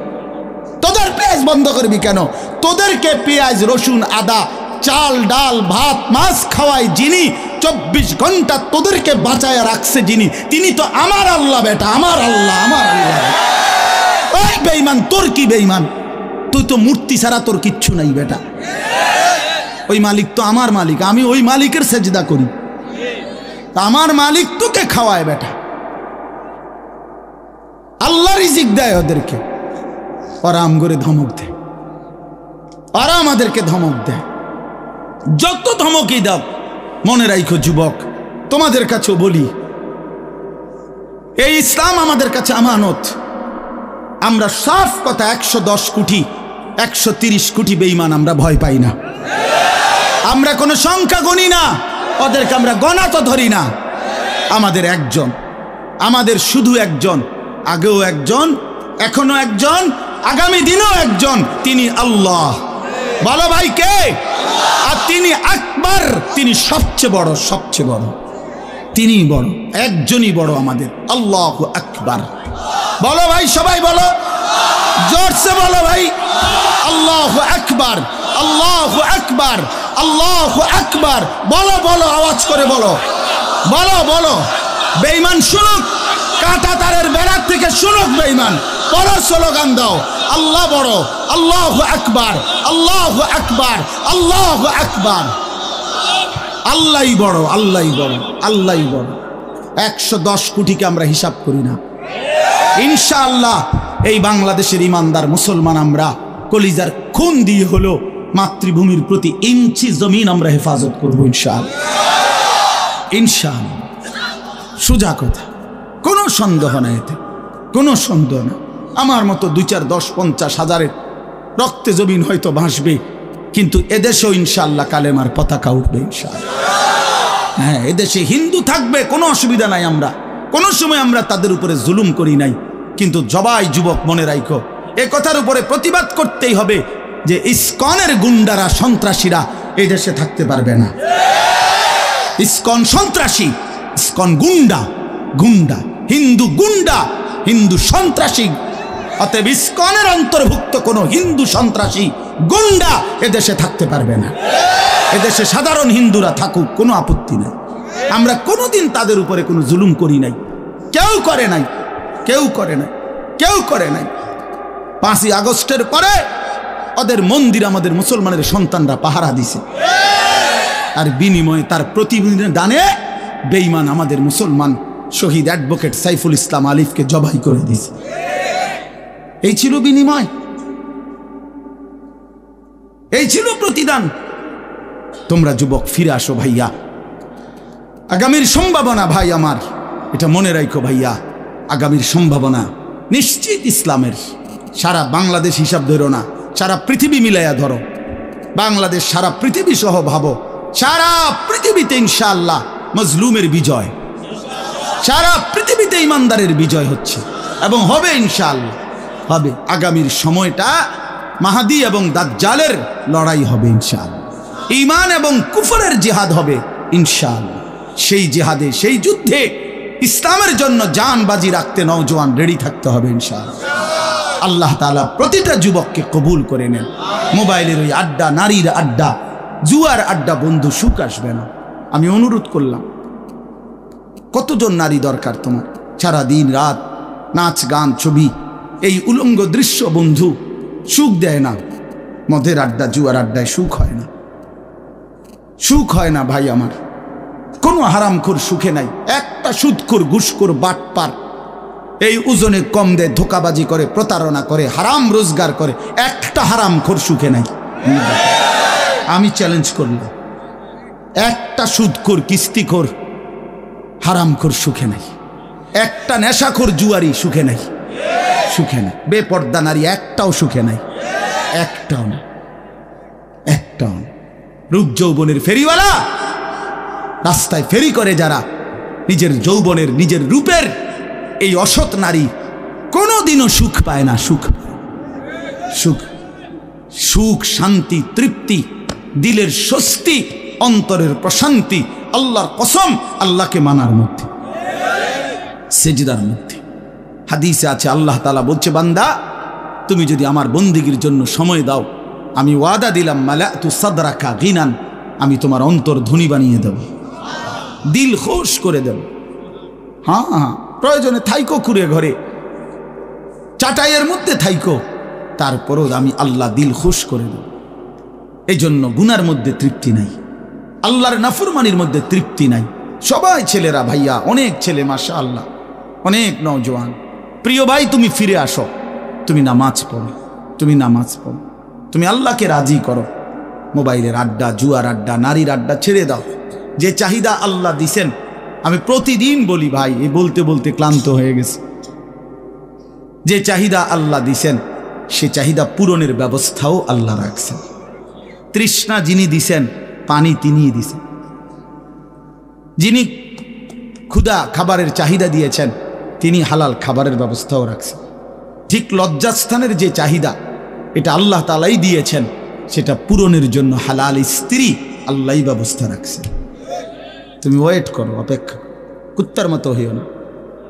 তোদের পেঁয়াজ বন্ধ করবি কেন? তোদেরকে পেঁয়াজ, রসুন, আদা, চাল, ডাল, ভাত, মাছ খাওয়াই যিনি, 24 ঘন্টা তোদেরকে বাঁচায় রাখছে যিনি, তিনি তো আমার আল্লাহ বেটা, আমার আল্লাহ, আমার আল্লাহ। ওই বেঈমান, তোর কি বেঈমান? তুই তো মূর্তি ছাড়া তোর কিচ্ছু নাই বেটা। ওই মালিক তো আমার মালিক, আমি ওই মালিকের সেজদা করি, আমার মালিক তোকে খাওয়ায় বেটা। আল্লাহ রিজিক দেয় ওদেরকে, ওরা আম করে ধমক দেয়, ওরা আমাদেরকে ধমক দেয়। যত ধমকই দাও, মনে রাখো যুবক, তোমাদের কাছেও বলি, এই ইসলাম আমাদের কাছে আমানত। আমরা সাফ কথা, 110 কোটি 130 কোটি বেঈমান আমরা ভয় পাই না। আমরা কোনো সংখ্যা গণি না, ওদেরকে আমরা গণা তো ধরি না। আমাদের একজন, আমাদের শুধু একজন, আগেও একজন, এখনো একজন, আগামী দিনও একজন, তিনি আল্লাহ। বলো ভাই কে? আর তিনি আকবার, তিনি সবচেয়ে বড়, সবচেয়ে বড়, তিনি বড়, একজনই বড় আমাদের, আল্লাহু আকবার। বলো ভাই, সবাই বলো, জোরসে বলো ভাই, আল্লাহু আকবার, আল্লাহু আকবার, আল্লাহু আকবার। বলো বলো, আওয়াজ করে বলো, বলো বলো। বেঈমান শুনুক, কাঁটা তারের বেড়ার থেকে শুনুক বেঈমান। বড় স্লোগান দাও, আল্লাহ বড়, আল্লাহু আকবার, আল্লাহু আকবার, আল্লাহু আকবার। আল্লাহই বড়, আল্লাহই বড়, আল্লাহই বড়। 110 কোটিকে আমরা হিসাব করি না। ইনশাআল্লাহ এই বাংলাদেশের ইমানদার মুসলমান আমরা কলিজার খুন দিয়ে হলো মাতৃভূমির প্রতি ইঞ্চি জমিন আমরা হেফাজত করবো ইনশাআল্লাহ, ইনশাআল্লাহ। সোজা কথা, কোনো সন্দেহ নাই, এতে কোনো সন্দেহ না। আমার মতো 2, 4, 10, 50 হাজারের রক্তে জমিন হয়তো ভাসবে, কিন্তু এদেশেও ইনশাআল্লাহ কালেমার পতাকা উঠবে ইনশাআল্লাহ। হ্যাঁ, এদেশে হিন্দু থাকবে, কোনো অসুবিধা নাই। আমরা কোনো সময় আমরা তাদের উপরে জুলুম করি নাই, কিন্তু জবাই যুবক মনে রাখো, এ কথার উপরে প্রতিবাদ করতেই হবে যে ইসকনের গুন্ডারা, সন্ত্রাসীরা এই দেশে থাকতে পারবে না। ইসকন সন্ত্রাসী, ইসকন গুন্ডা, গুন্ডা, হিন্দু গুন্ডা, হিন্দু সন্ত্রাসী। অতএব ইসকনের অন্তর্ভুক্ত কোনো হিন্দু সন্ত্রাসী গুন্ডা এদেশে থাকতে পারবে না। এদেশে সাধারণ হিন্দুরা থাকুক, কোনো আপত্তি নেই। আমরা কোনোদিন তাদের উপরে কোনো জুলুম করি নাই, কেউ করে নাই, কেউ করে নাই, কেউ করে নাই। 5ই আগস্টের পরে ওদের মন্দির আমাদের মুসলমানের সন্তানরা পাহারা দিছে, আর বিনিময়ে তার প্রতিদানে বেঈমান আমাদের মুসলমান শহীদ অ্যাডভোকেট সাইফুল ইসলাম আলিফকে জবাই করে দিয়েছে। এই ছিল বিনিময়, এই ছিল প্রতিদান। তোমরা যুবক ফিরে আসো ভাইয়া, আগামীর সম্ভাবনা ভাই আমার, এটা মনে রাখো ভাইয়া, আগামীর সম্ভাবনা নিশ্চিত ইসলামের। সারা বাংলাদেশ হিসাব ধরো না, সারা পৃথিবী মিলাইয়া ধরো, বাংলাদেশ সারা পৃথিবী সহ ভাবো, সারা পৃথিবীতে ইনশাআল্লাহ মজলুমের বিজয়, সারা পৃথিবীতে ইমানদারের বিজয় হচ্ছে এবং হবে ইনশাআল্লাহ, হবে। আগামীর সময়টা মাহাদি এবং দাজ্জালের লড়াই হবে ইনশাআল্লাহ, ঈমান এবং কুফরের জিহাদ হবে ইনশাআল্লাহ। সেই জিহাদে, সেই যুদ্ধে ইসলামের জন্য জান বাজি রাখতে নওজোয়ান রেডি থাকতে হবে ইনশাআল্লাহ। আল্লাহ তাআলা প্রতিটা যুবককে কবুল করে নেন। মোবাইলের ওই আড্ডা, নারীর আড্ডা, জুয়ার আড্ডা বন্ধু, সুখ আসবে না। আমি অনুরোধ করলাম, কতজন নারী দরকার তোমার? সারা দিন রাত নাচ গান ছবি, এই উলঙ্গ দৃশ্য বন্ধু সুখ দেয় না। মদের আড্ডা, জুয়ার আড্ডায় সুখ হয় না, সুখ হয় না ভাই আমার। কোনো হারামখোর সুখে নাই। একটা সুদখোর, ঘুষখোর, বাটপার এই ওজনে কম দেয়, ধোকাবাজি করে, প্রতারণা করে, হারাম রোজগার করে, একটা হারামখোর সুখে নাই। আমি চ্যালেঞ্জ করলাম, একটা সুদখোর, কিস্তিখোর, হারামখোর সুখে নাই। একটা নেশাখোর জুয়ারি সুখে নাই, সুখে নাই। বেপর্দা নারী একটাও সুখে নাই, একটাও না, একটাও না। রূপ যৌবনের ফেরিওয়ালা, রাস্তায় ফেরি করে যারা, নিজের যৌবনের, নিজের রূপের এই অসৎ নারী কোনোদিনও সুখ পায় না। সুখ, সুখ, সুখ, শান্তি, তৃপ্তি, দিলের স্বস্তি, অন্তরের প্রশান্তি আল্লাহর কসম আল্লাহকে মানার মধ্যে, সেজদার মধ্যে। হাদিসে আছে, আল্লাহ তাআলা বলছে, বান্দা তুমি যদি আমার বন্দেগীর জন্য সময় দাও, আমি ওয়াদা দিলাম, মালাতু সাদরাকা গিনান, আমি তোমার অন্তর ধনী বানিয়ে দেব, দিল খুশ করে দেব। হ্যাঁ হ্যাঁ, প্রয়োজনে থাইকো কুড়ে ঘরে, চাটাইয়ের মধ্যে থাইকো, তারপরও আমি আল্লাহ দিল খুশ করে দেব। এই জন্য গুনার মধ্যে তৃপ্তি নাই, আল্লাহর নাফরমানির মধ্যে তৃপ্তি নাই। সবাই ছেলেরা, ভাইয়া, অনেক ছেলে মাশাআল্লাহ, অনেক নওজোয়ান। প্রিয় ভাই, তুমি ফিরে আসো, তুমি নামাজ পড়ো, তুমি নামাজ পড়ো, তুমি আল্লাহকে রাজি করো। মোবাইলের আড্ডা, জুয়ার আড্ডা, নারীর আড্ডা ছেড়ে দাও। যে চাহিদা আল্লাহ দিছেন, আমি প্রতিদিন বলি ভাই, এই বলতে বলতে ক্লান্ত হয়ে গেছে। যে চাহিদা আল্লাহ দিছেন, সে চাহিদা পূরণের ব্যবস্থাও আল্লাহ রাখছেন। তৃষ্ণা যিনি দিছেন, পানি তিনিই দিছেন। যিনি ক্ষুধা, খাবারের চাহিদা দিয়েছেন, তিনি হালাল খাবারের ব্যবস্থাও রাখছেন। ঠিক লজ্জাস্থানের যে চাহিদা, এটা আল্লাহ তাআলাই দিয়েছেন, সেটা পূরণের জন্য হালাল স্ত্রী আল্লাহই ব্যবস্থা রাখছেন। তুমি ওয়েট করো, অপেক্ষা, কুত্তার মতো হইও না।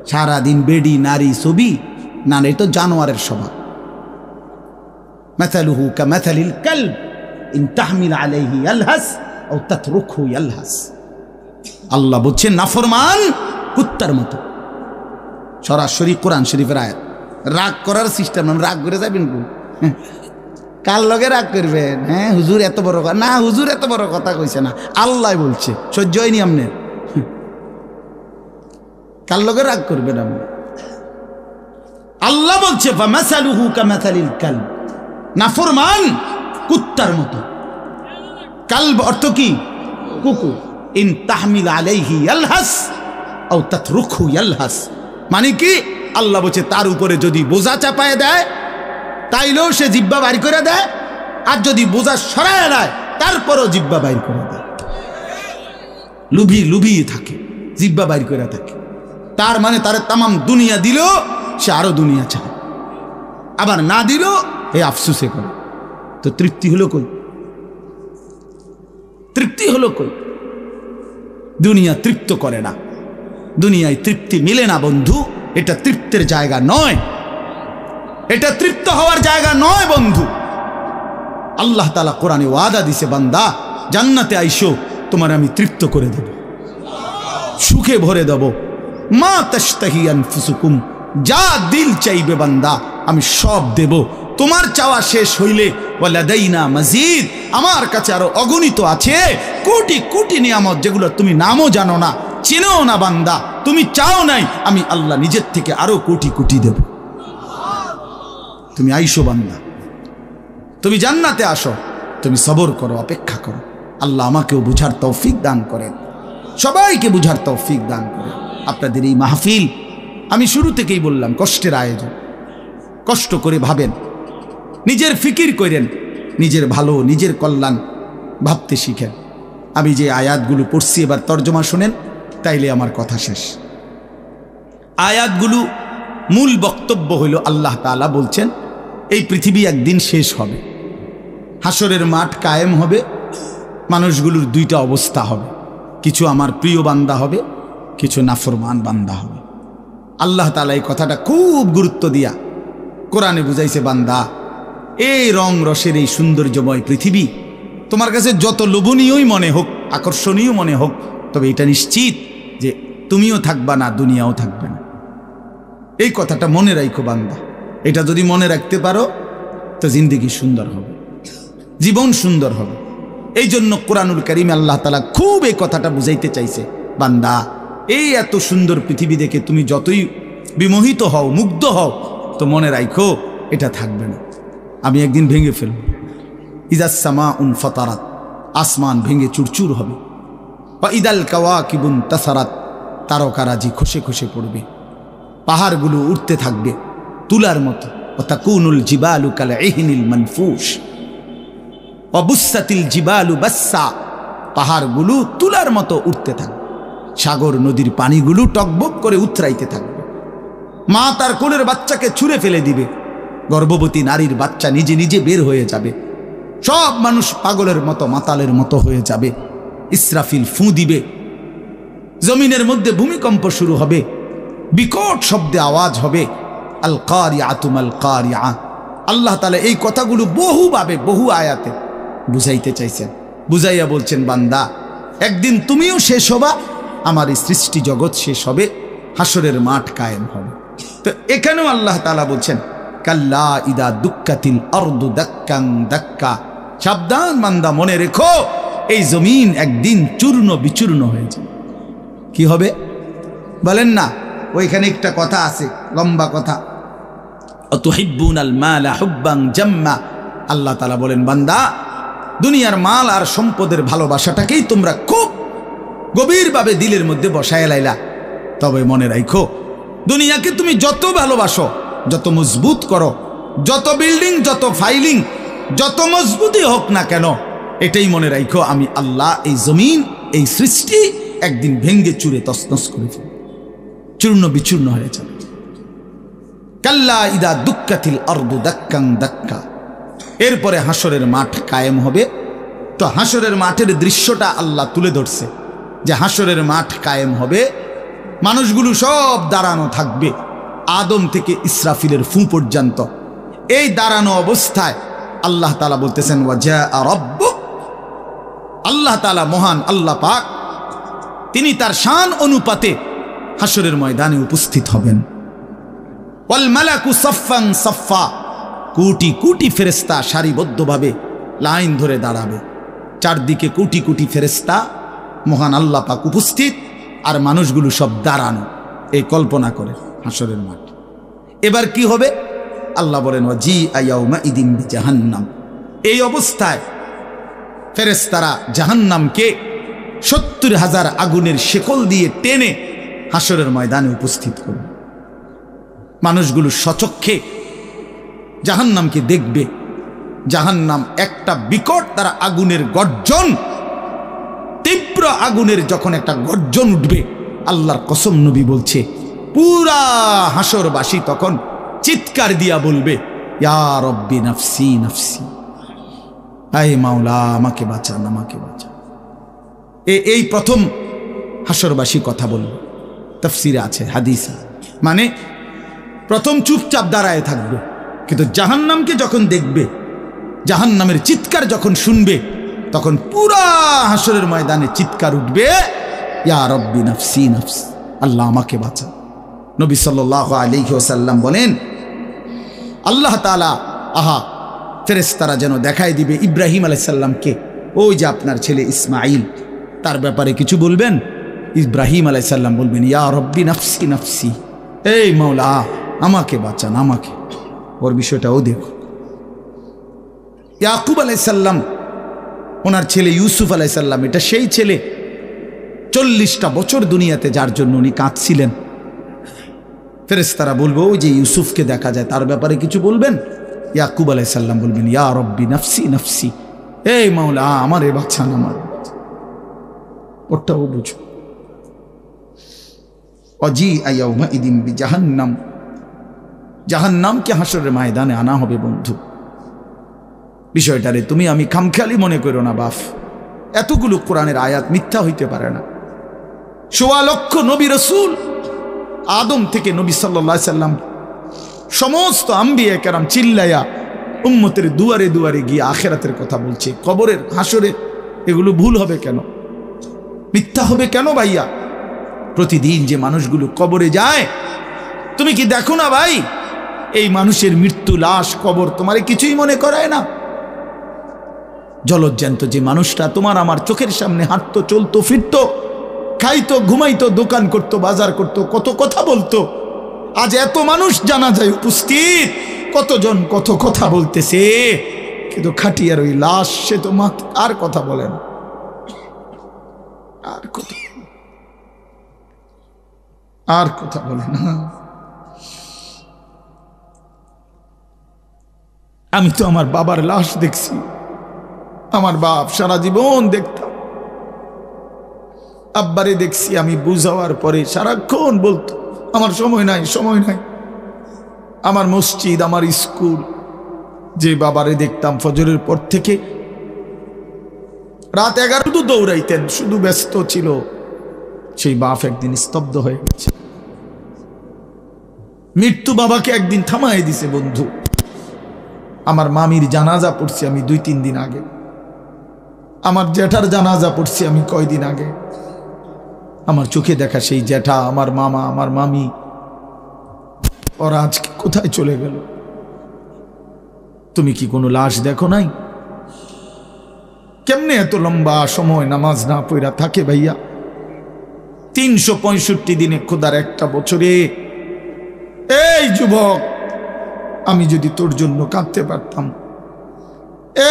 সারাদিন বেডি, নারী, ছবি, না, এটা জানোয়ারের স্বভাব। মাথালুহু কামাথালিল কালব ইন তাহমিল আলাইহি ইয়ালহাস আও তাতরুকহু ইয়ালহাস। আল্লাহ বলছেন নাফরমান কুত্তার মতো। সরাসরি কোরআন শরীফের আয়াত। রাগ করার সিস্টেম, রাগ করে যাবেন কার লগে রাগ করবেন? হ্যাঁ, হুজুর এত বড় কথা না, হুজুর এত বড় কথা কইছে না, আল্লাহ বলছে, সহ্য হয়নি আপনার? কার লগে রাগ করবেন আপনি? আল্লাহ বলছে ফামাসালুহু কামাসালিল কালব, নাফরমান কুত্তার মতো। কালব অর্থ কি? কুকুর। ইন তাহমিল আলাইহি ইয়ালহাস আও তাতরুকহু ইয়ালহাস, মানে কি? আল্লাহ বলছে তার উপরে যদি বোঝা চাপায় দেয়, তাইলেও সে জিহ্বা বাইর করে দেয়, আর যদি বোঝা সরায় দেয়, তারপরও জিহ্বা বাইর করে দেয়। লুভিয়ে থাকে, জিহ্বা বাইর করে থাকে। তার মানে তার তামাম দুনিয়া দিল, সে আরো দুনিয়া চায়, আবার না দিল এই আফসুসে করে। তো তৃপ্তি হলো কই? তৃপ্তি হলো কই? দুনিয়া তৃপ্ত করে না, দুনিয়ায় তৃপ্তি মিলে না বন্ধু। এটা তৃপ্তের জায়গা নয়, এটা তৃপ্ত হওয়ার জায়গা নয় বন্ধু। আল্লাহ তাআলা কোরআনে ওয়াদা দিছে, বান্দা জান্নাতে আইসো, তোমার আমি তৃপ্ত করে দেব, সুখে ভরে দেব। মা তাশতাহি আনফুসুকুম, যা দিল চাইবে বান্দা আমি সব দেব। তোমার চাওয়া শেষ হইলে ওয়ালাদাইনা মাজিদ, আমার কাছে আরো অগণিত আছে কোটি কোটি নিয়ামত, যেগুলো তুমি নামও জানো না, চিনো না বান্দা। তুমি চাও নাই, আমি আল্লাহ নিজের থেকে আরো কোটি কোটি দেব। তুমি আইসো বান্দা, তুমি জান্নাতে আসো, তুমি সবর করো, অপেক্ষা করো। আল্লাহ আমাকেও বুঝার তৌফিক দান করেন, সবাইকে বুঝার তৌফিক দান করেন। আপনাদের এই মাহফিল আমি শুরু থেকেই বললাম, কষ্টের আয়োজন, কষ্ট করে ভাবেন, নিজের ফিকির করেন, নিজের ভালো নিজের কল্যাণ ভাবতে শিখেন। আমি যে আয়াতগুলো পড়ছি এবার তর্জমা শুনেন, তাইলে আমার কথা শেষ। আয়াতগুলো মূল বক্তব্য হইল আল্লাহ তাআলা বলছেন এই পৃথিবী একদিন শেষ হবে, হাসরের মাঠ কায়েম হবে, মানুষগুলোর দুইটা অবস্থা হবে, কিছু আমার প্রিয় বান্দা হবে, কিছু নাফরমান বান্দা হবে। আল্লাহ তাআলা এই কথাটা খুব গুরুত্ব দিয়া কোরআনে বুঝাইছে, বান্দা এই রং রসের এই সৌন্দর্যময় পৃথিবী তোমার কাছে যত লোভনীয়ই মনে হোক, আকর্ষণীয় মনে হোক, তবে এটা নিশ্চিত যে তুমিও থাকবা না, দুনিয়াও থাকবে না। এই কথাটা মনে রাখো বান্দা, এটা যদি মনে রাখতে পারো তো জিন্দেগি সুন্দর হবে, জীবন সুন্দর হবে। এই জন্য কোরআনুল কারীমে আল্লাহ তাআলা খুব এই কথাটা বুঝাইতে চাইছে, বান্দা এই এত সুন্দর পৃথিবী দেখে তুমি যতই বিমোহিত হও, মুগ্ধ হও, তো মনে রাখো এটা থাকবে না, আমি একদিন ভেঙে ফেলব। ইদাস সামাউন ফাতারাত, আসমান ভেঙে চুরচুর হবে। বা ইদাল কাওয়াকিবুন তাসারাত, তারকারাজি খসে খসে পড়বে, পাহাড়গুলো উঠতে থাকবে তুলার মতো। ও তাকুনুল জিবালু কাল ইহনিল মানফুস, অবুসাতিল জিবালু বাসসা, পাহাড়গুলো তুলার মতো উঠতে থাকবে, সাগর নদীর পানিগুলো টকবক করে উথরাইতে থাকবে। মা তার কোলের বাচ্চাকে ছুঁড়ে ফেলে দিবে, গর্ভবতী নারীর বাচ্চা নিজে নিজে বের হয়ে যাবে, সব মানুষ পাগলের মতো মাতালের মতো হয়ে যাবে। ইসরাফিল ফু দিবে, জমিনের মধ্যে ভূমিকম্প শুরু হবে, বিকট শব্দে আওয়াজ হবে। আল কারিআতু মাল কারিআ। আল্লাহ তাআলা এই কথাগুলো বহুভাবে বহু আয়াতে বুঝাইতে চাইছেন, বুঝাইয়া বলছেন, বান্দা একদিন তুমিও শেষ হবা, আমার এই সৃষ্টি জগৎ শেষ হবে, হাসরের মাঠ কায়েম হবে। তো এখানেও আল্লাহ তাআলা বলছেন, কাল্লা ইদা দুক্কাতিল আরদু দাক্কান দাক্কা, সাবধান বান্দা, মনে রেখো এই জমিন একদিন চূর্ণ বিচূর্ণ হয়ে যাবে। কি হবে বলেন না? ওইখানে একটা কথা আছে, লম্বা কথা, অতুহিব্বুনাল মালা হুব্বান জাম্মা। আল্লাহ তাআলা বলেন, বান্দা দুনিয়ার মাল আর সম্পদের ভালোবাসাটাকেই তোমরা খুব গভীরভাবে দিলের মধ্যে বসায় লাইলা। তবে মনে রাখো, দুনিয়াকে তুমি যত ভালোবাসো, যত মজবুত করো, যত বিল্ডিং, যত ফাইলিং, যত মজবুতই হোক না কেন, এটাই মনে রাখো আমি আল্লাহ এই জমিন, এই সৃষ্টি একদিন ভেঙ্গে চুরে তছনছ করে ফেলব, চূর্ণ বিচূর্ণ হয়ে যাবে। কাল্লা ইদা দুক্কাতিল আরদু দাক্কান দাক্কা। এরপরে হাসরের মাঠ কায়েম হবে। তো হাসরের মাঠের দৃশ্যটা আল্লাহ তুলে ধরছে যে হাসরের মাঠ কায়েম হবে, মানুষগুলো সব দাঁড়ানো থাকবে, আদম থেকে ইসরাফিলের ফু পর্যন্ত। এই দাঁড়ানো অবস্থায় আল্লাহ তাআলা বলতেছেন, ওয়াজা রাব্বুক, আল্লাহ তাআলা মহান আল্লাহ পাক, তিনি তার শান অনুপাতে হাসরের ময়দানে উপস্থিত হবেন। ওয়াল মালাকু সাফফান সাফফা, কোটি কোটি ফেরেশতা সারিবদ্ধভাবে লাইন ধরে দাঁড়াবে, চারদিকে কোটি কোটি ফেরেশতা, মহান আল্লাহ পাক উপস্থিত, আর মানুষগুলো সব দাঁড়ানো। এই কল্পনা করে হাসরের মাঠ। এবার কি হবে? আল্লাহ বলেন, ওয়াজিআ ইয়াউমাইদিন বিজাহান্নাম। এই অবস্থায় ফেরেশতারা জাহান্নামকে ৭০,০০০ আগুনের শেকল দিয়ে টেনে হাসরের ময়দানে উপস্থিত করবে। মানুষগুলো সচক্ষে জাহান্নামকে দেখবে। জাহান্নাম একটা বিকট তার আগুনের গর্জন, তীব্র আগুনের যখন একটা গর্জন উঠবে, আল্লাহর কসম নবী বলছে, পুরা হাসরবাসী তখন চিৎকার দিয়া বলবে, ইয়া রব্বি নাফসি নাফসি, আয় মাওলা আমাকে বাঁচান, আমাকে বাঁচান। এই প্রথম হাসরবাসী কথা বলবে। তাফসিরে আছে, হাদিসে, মানে প্রথম চুপচাপ দাঁড়ায় থাকবে, কিন্তু জাহান্নামকে যখন দেখবে, জাহান্নামের চিৎকার যখন শুনবে, তখন পুরা হাসরের ময়দানে চিৎকার উঠবে, ইয়া রব্বি নাফসি নাফসি, আল্লাহ আমাকে বাঁচান। নবী সাল্লাল্লাহু আলাইহি ওয়াসাল্লাম বলেন, আল্লাহ তাআলা ফেরেশতারা যেন দেখাই দিবে ইব্রাহিম আলাইহিস সালামকে, ওই যে আপনার ছেলে ইসমাইল, তার ব্যাপারে কিছু বলবেন। ইব্রাহিম আলাইহিস সালাম বলবেন, ইয়া রব্বি নাফসি নাফসি, এই মাওলা আমাকে বাঁচান, আমাকে। ওর বিষয়টাও দেখো। ইয়াকুব আলাইহিস সালাম, ওনার ছেলে ইউসুফ আলাইহিস সালাম, এটা সেই ছেলে 40টা বছর দুনিয়াতে যার জন্য উনি কাঁদছিলেন। ফেরেশতারা বলবো ওই যে ইউসুফকে দেখা যায় তার ব্যাপারে কিছু বলবেন? ইয়াকুব আলাইহিস সালাম বলবেন ইয়া রব্বি নাফসি নাফসি, এই মাওলা আমার এ বাচ্চা না, আমার ওটাও বুঝো। অজি আয়াউমা ইদিম বি জাহান্নাম, জাহান্নামকে হাসরের ময়দানে আনা হবে বন্ধু। বিষয়টারে তুমি আমি খামখেয়ালি মনে করো না বাপ, এতগুলো কোরআনের আয়াত মিথ্যা হইতে পারে না। ১৬ লক্ষ নবী রাসূল, আদম থেকে নবী সাল্লাল্লাহু আলাইহি সাল্লাম সমস্ত আম্বিয়া কেরাম চিল্লায়া উম্মতের দুয়ারে দুয়ারে গিয়ে আখিরাতের কথা বলছে, কবরের হাসরের, এগুলো ভুল হবে কেন, মিথ্যা হবে কেন ভাইয়া? প্রতিদিন যে মানুষগুলো কবরে যায়, তুমি কি দেখো না ভাই এই মানুষের মৃত্যু, লাশ, কবর তোমারে কিছুই মনে করায় না? জলজ্জান্ত যে মানুষটা তোমার আমার চোখের সামনে হাঁটতো, চলতো, ফিরতো, খাইতো, ঘুমাইতো, দোকান করতো, বাজার করতো, কত কথা বলতো, আজ এত মানুষ জানা যায় উপস্থিত, কতজন কত কথা বলতেছে, কিন্তু খাটিয়ার ওই লাশ সে তো আর কথা বলে না, আর কথা বলে না। আমি তো আমার বাবার লাশ দেখছি, আমার বাপ সারা জীবন দেখতাম, আব্বারে দেখছি আমি বুঝাওয়ার পরে সারাক্ষণ বলতো আমার সময় নাই, সময় নাই। আমার মসজিদ, আমার স্কুল, যে বাবারে দেখতাম ফজরের পর থেকে রাত 11 তো দৌড়াইতেন, শুধু ব্যস্ত ছিল, সেই বাপ একদিন স্তব্ধ হয়ে গেছে। মৃত্যু বাবাকে একদিন থামাই দিছে বন্ধু। আমার মামির জানাজা পড়ছি আমি 2-3 দিন আগে, আমার জ্যাঠার জানাজা পড়ছি আমি কয়দিন আগে। আমার চোখে দেখা সেই জ্যাঠা, আমার মামা, আমার মামি, ওরা আজকে কোথায় চলে গেল? তুমি কি কোনো লাশ দেখো নাই? কেমনে এত লম্বা সময় নামাজ না পড়া থাকে ভাইয়া? 365 দিনে খোদার একটা বছরে। এই যুবক, আমি যদি তোর জন্য কাঁদতে পারতাম,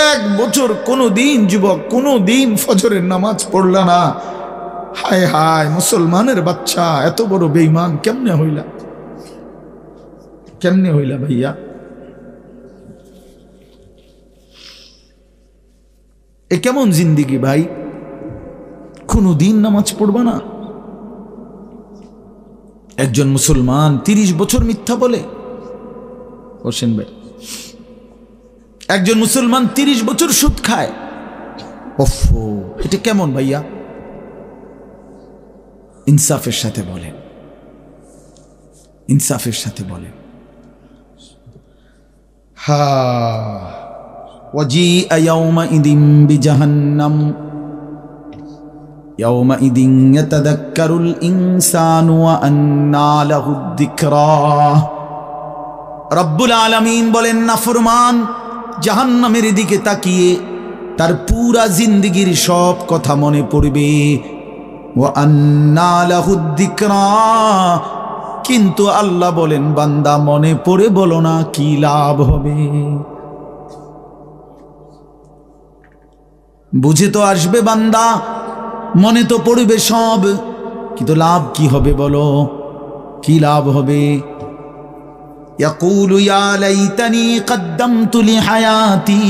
1 বছর কোনো দিন যুবক, কোনো দিন ফজরের নামাজ পড়লা না, হায় হায় মুসলমানের বাচ্চা, এত বড় বেঈমান কেমনে হইলা, কেমনে হইলা ভাইয়া? এ কেমন জিন্দিগি ভাই? কোনো দিন নামাজ পড়বা না? একজন মুসলমান 30 বছর মিথ্যা বলে, হোসেন ভাই, একজন মুসলমান 30 বছর সুদ খায়। ওফো, এটা কেমন ভাইয়া? ইনসাফের সাথে বলেন, ইনসাফের সাথে বলেন। হা ওয়াজিআ ইয়াওমাইদিন বিজাহান্নাম ইয়াওমাইদিন ইয়াতাযাক্কারুল ইনসানু ওয়া আন্না লাহুদ যিকরা। রব্বুল আলামিন বলেন, নাফরমান জাহান্নামের দিকে তাকিয়ে তার পুরা জিন্দেগীর সব কথা মনে পড়বে। ওয়া আন্না লাহুদ যিকরা, কিন্তু আল্লাহ বলেন বান্দা মনে পড়ে বলো না কি লাভ হবে? বুঝে তো আসবে বান্দা, মনে তো পড়বে সব, কিন্তু লাভ কি হবে বলো? কি লাভ হবে? ইয়াকুলু ইয়া লাইতানি কদ্দামতু লিহায়াতি,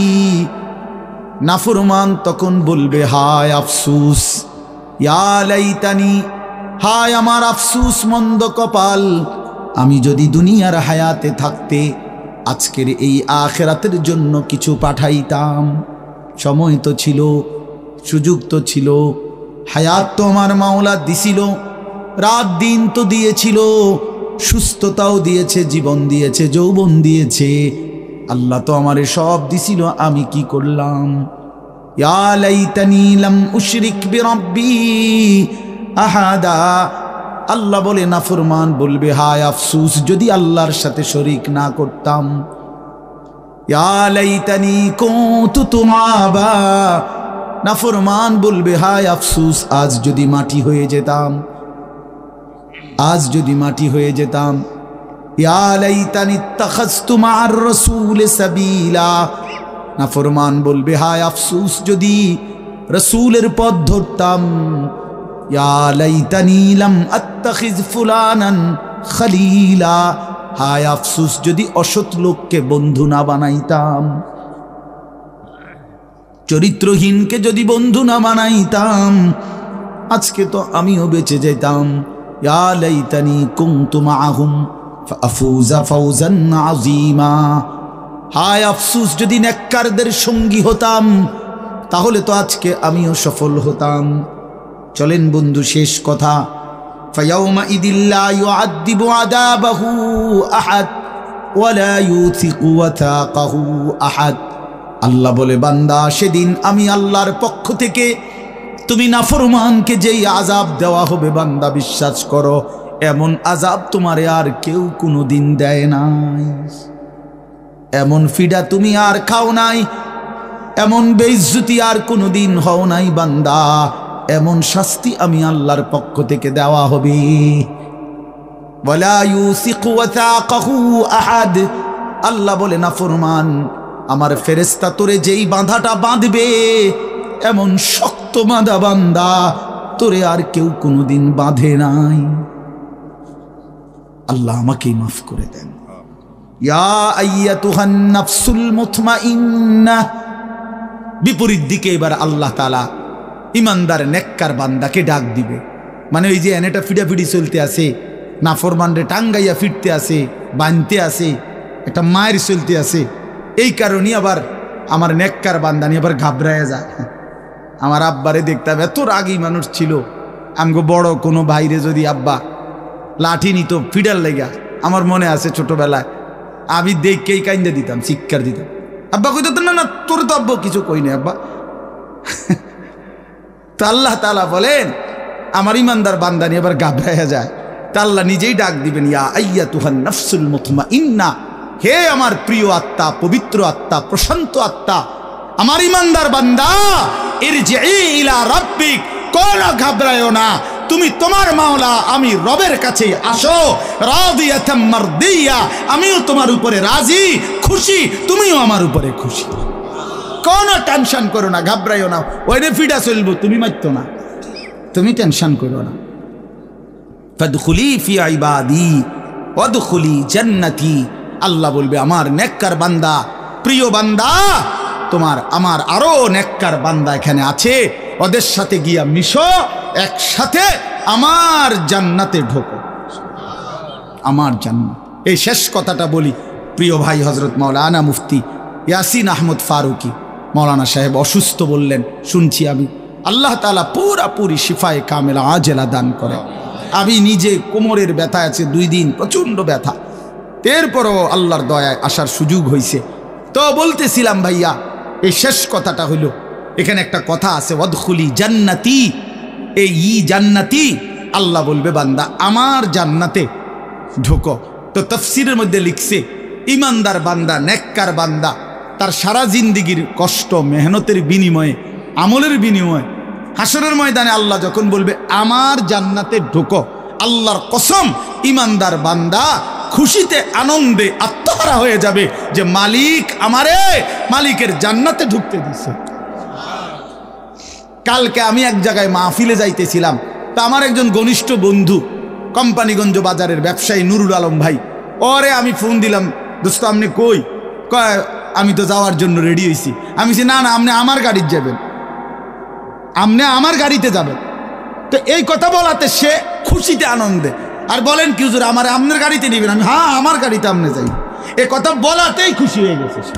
নাফরমান তখন বলবে হায় আফসোস, ইয়া লাইতানি, হায় আমার আফসোস, মন্দ কপাল, আমি যদি দুনিয়ার হায়াতে থাকতে আজকের এই আখিরাতের জন্য কিছু পাঠাইতাম। সময় তো ছিল, সুযোগ তো ছিল, হায়াত তো আমার মাওলা দিছিল, রাত দিন তো দিয়েছিল, সুস্থতাও দিয়েছে, জীবন দিয়েছে, যৌবন দিয়েছে, আল্লাহ তো আমারে সব দিছিল, আমি কি করলাম? ইয়া লাইতানি লাম উশরিক বিরাব্বি আহাদা, আল্লাহ বলে নাফরমান বলবে হায় আফসোস যদি আল্লাহর সাথে শরীক না করতাম। ইয়া লাইতানি কুনতু তুরাবা, নাফরমান বলবে হায় আফসোস আজ যদি মাটি হয়ে যেতাম, আজ যদি মাটি হয়ে যেতাম। ইয়া লাইতানি ইত্তাখাযতু মা'আর রাসূল সাবিলা, নাফরমান বলবে হায় আফসোস যদি রাসূলের পথ ধরতাম। ইয়া লাইতানি লাম আত্তাখিয ফুলানান খলিলা। হায় আফসোস যদি অসৎ লোককে বন্ধু না বানাইতাম, চরিত্রহীনকে যদি বন্ধু না বানাইতাম, আজকে তো আমিও বেঁচে যেতাম। ইয়া লাইতানি কুনতু মাআহুম ফাফুজা ফাওজান আযীমা। হায় আফসোস যদি নেককারদের সঙ্গী হতাম, তাহলে তো আজকে আমিও সফল হতাম। চলেন বন্ধু, শেষ কথা, ফায়াউমা ইদিল্লা ইউআযযিবু আযাবাহু আহাদ ওয়ালা ইউথিকু ওয়াথাকাহু আহাদ। আল্লাহ বলে, বান্দা সেদিন আমি আল্লাহর পক্ষ থেকে তুমি নাফরমানকে যেই আযাব দেওয়া হবে, বান্দা বিশ্বাস করো এমন আযাব তোমারে আর কেউ কোনোদিন দেয় নাই। এমন ফিডা তুমি আর খাও নাই, এমন বেইজ্জতি আর কোনোদিন হও নাই বান্দা। এমন শাস্তি আমি আল্লাহর পক্ষ থেকে দেওয়া হবে। ওয়ালা ইউসিকু ওয়াথাকাহু আহাদ। আল্লাহ বলে, নাফরমান আমার ফেরেশতা তোরে যেই বাঁধাটা বাঁধবে, এমন শক্ত বাঁধা বান্দা তোরে আর কেউ কোনোদিন বাঁধে নাই। আল্লাহ আমাকেই মাফ করে দেন। ইয়া আইয়াতুহান নাফসুল মুতমাইন্নাহ। বিপরীত দিকে এবার আল্লাহ তাআলা ইমানদার নেককার বান্দাকে ডাক দিবে। মানে ওই যে এনেটা ফিডাফিডি চলতে আছে, নাফরমানরে টাঙ্গাইয়া ফিরতে আছে, বানতে আছে, একটা মায়ের চলতে আছে, এই কারণে আবার আমার নেককার বান্দা নিয়ে আবার ঘাবড়ায় যায়। আমার আব্বারে দেখতাম, এত রাগী মানুষ ছিল। আমগো বড় কোনো ভাইরে যদি আব্বা লাঠি নিত ফিডার লেগা, আমার মনে আছে ছোটবেলায় আমি দেখকেই কাইন্দা দিতাম, চিৎকার দিতাম। আব্বা কইতো, না না তোর তো আব্বা কিছু কই না আব্বা। তো আল্লাহ তাআলা বলেন, আমার ইমানদার বান্দা নিয়ে আবার ঘাবড়ায়া যায়, তা আল্লাহ নিজেই ডাক দিবেন, ইয়া আইয়াতুহান নাফসুল মুতমাইন্না। হে আমার প্রিয় আত্মা, পবিত্র আত্মা, প্রশান্ত আত্মা, আমার ইমানদার বান্দা, ইরজিই ইলা রাব্বিক, কোন ঘাবড়ায়ো না, তুমি তোমার মাওলা আমি রবের কাছে আসো। রাদিয়াতাম মারদিয়া, আমিও তোমার উপরে রাজি, খুশি, তুমিও আমার উপরে খুশি। কোনো টেনশন করো না, ঘাবড়াইও না, ওইরে ফিডা চলবো, তুমি মারতো না, তুমি টেনশন করো না। ফাদখুলি ফি ইবাদি ওয়াদখুলি জান্নাতি। আল্লাহ বলবে, আমার নেককার বান্দা, প্রিয় বান্দা, তোমার আমার আরো নেককার বান্দা এখানে আছে, ওদের সাথে গিয়া মিশো, একসাথে আমার জান্নাতে ঢোকো, আমার জান্নাত। এই শেষ কথাটা বলি, প্রিয় ভাই হযরত মাওলানা মুফতি ইয়াসিন আহমদ ফারুকি মাওলানা সাহেব অসুস্থ বললেন, শুনছি আমি। আল্লাহ তাআলা পুরাপুরি শিফায়ে কামেলা আজেলা দান করে। আমি নিজে কোমরের ব্যথা আছে 2 দিন, প্রচণ্ড ব্যথা, এরপরও আল্লাহর দয়ায় আসার সুযোগ হয়েছে। তো বলতেছিলাম ভাইয়া, এই শেষ কথাটা হইল, এখানে একটা কথা আছে, ওয়াদখুলি জান্নাতি। এই জান্নাতি, আল্লাহ বলবে বান্দা আমার জান্নাতে ঢোকো। তো তাফসীরের মধ্যে লিখছে, ইমানদার বান্দা, নেককার বান্দা, তার সারা জিন্দিগির কষ্ট মেহনতের বিনিময়ে, আমলের বিনিময়ে হাসরের ময়দানে আল্লাহ যখন বলবে আমার জান্নাতে ঢোকো, আল্লাহর কসম ইমানদার বান্দা খুশিতে আনন্দে আত্মহারা হয়ে যাবে যে মালিক আমারে মালিকের জান্নাতে ঢুকতে দিছে। কালকে আমি এক জায়গায় মাহফিলে যাইতেছিলাম, তা আমার একজন ঘনিষ্ঠ বন্ধু, কোম্পানিগঞ্জ বাজারের ব্যবসায়ী নুরুল আলম ভাই, ওরে আমি ফোন দিলাম, দোস্ত আপনি কই? কয় আমি তো যাওয়ার জন্য রেডি হয়েছি। আমি বলছি, না না, আপনি আমার গাড়িতে যাবেন, আপনি আমার গাড়িতে যাবেন। তো এই কথা বলাতে সে খুশিতে আনন্দে, আর বলেন কি হুজুর আমার আপনার গাড়িতে নেবেন? আমি, হ্যাঁ আমার গাড়িতে আপনি যাই। এই কথা বলাতেই খুশি হয়ে গেছে সে।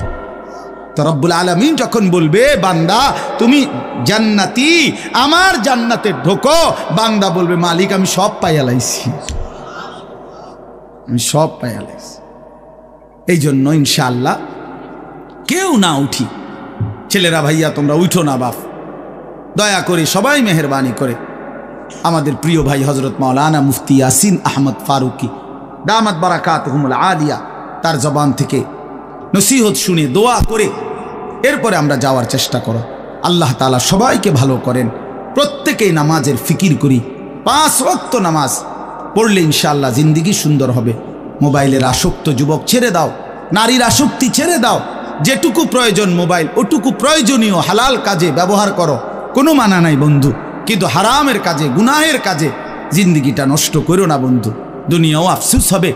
তো রব্বুল আলামিন যখন বলবে বান্দা তুমি জান্নাতি, আমার জান্নাতে ঢোকো, বান্দা বলবে মালিক আমি সব পাইয়া লাইছি, আমি সব পাইয়া লাইছি। এই জন্য ইনশাআল্লাহ কেউ না উঠি, ছেলেরা ভাইয়া তোমরা উঠো না বাপ, দয়া করে সবাই মেহেরবানি করে আমাদের প্রিয় ভাই হযরত মাওলানা মুফতি ইয়াসিন আহমদ ফারুকি দামাত বারাকাতুহুমুল আলিয়া, তার জবান থেকে নসিহত শুনে দোয়া করে এরপরে আমরা যাওয়ার চেষ্টা করো। আল্লাহ তাআলা সবাইকে ভালো করেন, প্রত্যেকেই নামাজের ফিকির করি, 5 ওয়াক্ত নামাজ পড়লে ইনশাআল্লাহ জিন্দিগি সুন্দর হবে। মোবাইলের আসক্ত যুবক ছেড়ে দাও, নারীর আসক্তি ছেড়ে দাও, যেটুকু প্রয়োজন মোবাইল ওটুকু প্রয়োজনীয় হালাল কাজে ব্যবহার করো, কোনো মানা নাই বন্ধু, কিন্তু হারামের কাজে গুনাহের কাজে জিন্দিগিটা নষ্ট করো না বন্ধু। দুনিয়াও আফসোস হবে,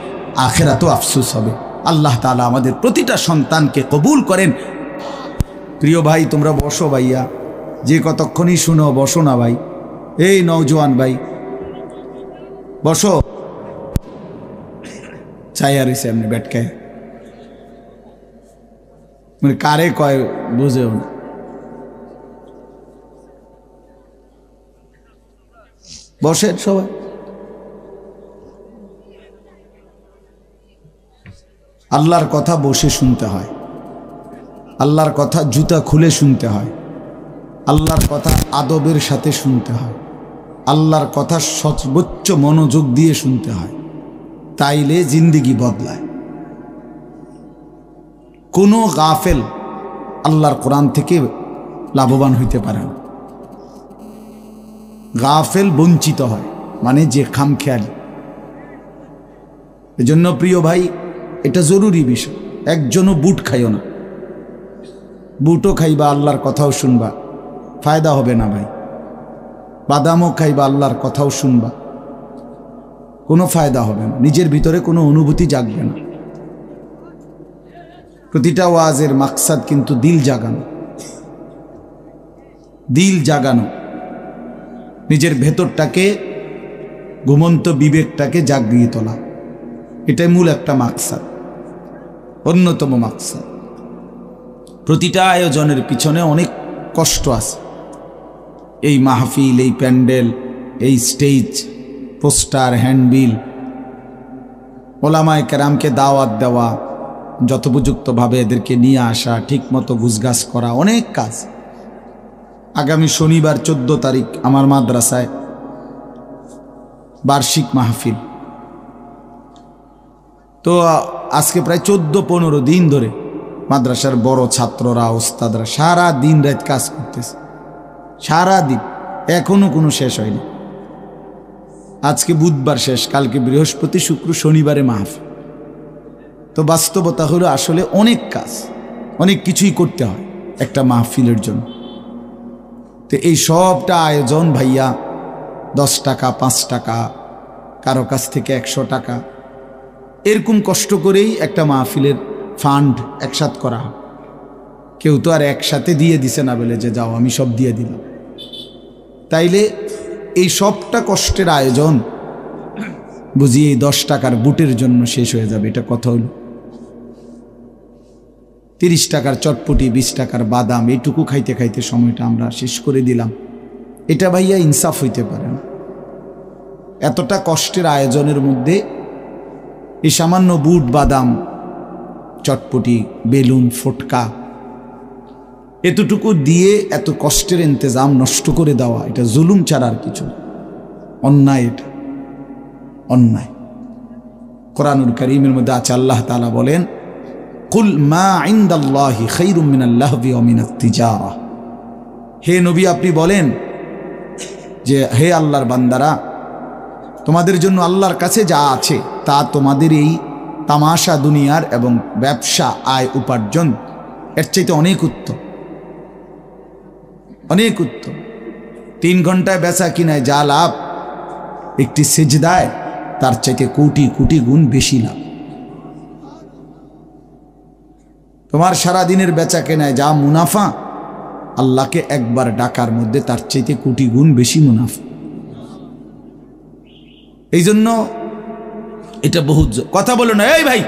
আখিরাতেও আফসোস হবে। আল্লাহ তাআলা আমাদের প্রতিটা সন্তানকে কবুল করেন। প্রিয় ভাই, তোমরা বসো ভাইয়া, যে কতক্ষণই শুনো, বসো না ভাই। এই নওজোয়ান ভাই বসো, চাইয়া রয়েছে এমনি ব্যাটকায়, মানে কারে কয় বুঝেও না। বসেন সবাই। আল্লাহর কথা বসে শুনতে হয়, আল্লাহর কথা জুতা খুলে শুনতে হয়, আল্লাহর কথা আদবের সাথে শুনতে হয়, আল্লাহর কথা সর্বোচ্চ মনোযোগ দিয়ে শুনতে হয়, তাইলে জিন্দেগি বদলায়। কোনো গাফেল আল্লাহর কোরআন থেকে লাভবান হইতে পারে না। গাফেল বঞ্চিত হয়, মানে যে খামখেয়ালি। এজন্য প্রিয় ভাই, এটা জরুরি বিষয়। একজনও বুট খাইও না, বুটও খাইবা আল্লাহর কথাও শুনবা, ফায়দা হবে না ভাই। বাদামও খাইবা আল্লাহর কথাও শুনবা, কোনো ফায়দা হবে না, নিজের ভিতরে কোনো অনুভূতি জাগবে না। প্রতিটা ওয়াজের মাকসাদ কিন্তু দিল জাগানো, দিল জাগানো, নিজের ভেতরটাকে, ঘুমন্ত বিবেকটাকে জাগিয়ে তোলা, এটাই মূল একটা মাকসাদ, অন্যতম মাকসাদ। প্রতিটা আয়োজনের পিছনে অনেক কষ্ট আছে। এই মাহফিল, এই প্যান্ডেল, এই স্টেজ, পোস্টার, হ্যান্ডবিল, ওলামায়ে কেরামকে দাওয়াত দেওয়া, যথোপযুক্তভাবে এদেরকে নিয়ে আসা, ঠিকমতো গুছগাছ করা, অনেক কাজ। আগামী শনিবার 14 তারিখ আমার মাদ্রাসায় বার্ষিক মাহফিল। তো আজকে প্রায় 14-15 দিন ধরে মাদ্রাসার বড় ছাত্ররা, ওস্তাদরা সারা দিন রাত কাজ করতেছে, সারা দিন, এখনো কোনো শেষ হয়নি। আজকে বুধবার শেষ, কালকে বৃহস্পতি, শুক্র, শনিবারে মাহফিল। তো বাস্তবতা হলো আসলে অনেক কাজ, অনেক কিছুই করতে হয় একটা মাহফিলের জন্য। তো এই সবটা আয়োজন ভাইয়া 10 টাকা, 5 টাকা, কারো কাছ থেকে 100 টাকা, এরকম কষ্ট করেই একটা মাহফিলের ফান্ড একসাথ করা হয়। কেউ তো আর একসাথে দিয়ে দিছে না বলে যে যাও আমি সব দিয়ে দিলাম। তাইলে এই সবটা কষ্টের আয়োজন বুঝি এই 10 টাকার বুটের জন্য শেষ হয়ে যাবে, এটা কথা হলো। 30 টাকার চটপটি, 20 টাকার বাদাম, এইটুকু খাইতে খাইতে সময়টা আমরা শেষ করে দিলাম। এটা ভাইয়া ইনসাফ হইতে পারে না। এতটা কষ্টের আয়োজনের মধ্যে এই সামান্য বুট, বাদাম, চটপটি, বেলুন, ফটকা, এতটুকু দিয়ে এত কষ্টের ইন্তজাম নষ্ট করে দেওয়া, এটা জুলুম ছাড়া আর কিছু, অন্যায়, এটা অন্যায়। কোরআনুল কারীমের মধ্যে আছে, আল্লাহ তাআলা বলেন, কুল মা ইনদাল্লাহি খায়রুম মিনাল লাহবি ওয়া মিনাত তিজারা। হে নবী, আপনি বলেন যে হে আল্লাহর বান্দারা, তোমাদের জন্য আল্লাহর কাছে যা আছে তা তোমাদের এই তামাশা দুনিয়ার এবং ব্যবসা, আয় উপার্জন, এর চাইতে অনেক উত্তম, অনেক উত্তম। 3 ঘন্টায় বেচা কিনায় যা লাভ, একটি সিজদায় তার চাইতে কোটি কোটি গুণ বেশি লাভ। তোমার সারা দিনের বেচা কেনায় যা মুনাফা, আল্লাহকে একবার ডাকার মধ্যে তার চাইতে কোটি গুণ বেশি মুনাফা। এই জন্য এটা বহুত কথা বলো না। এই ভাই,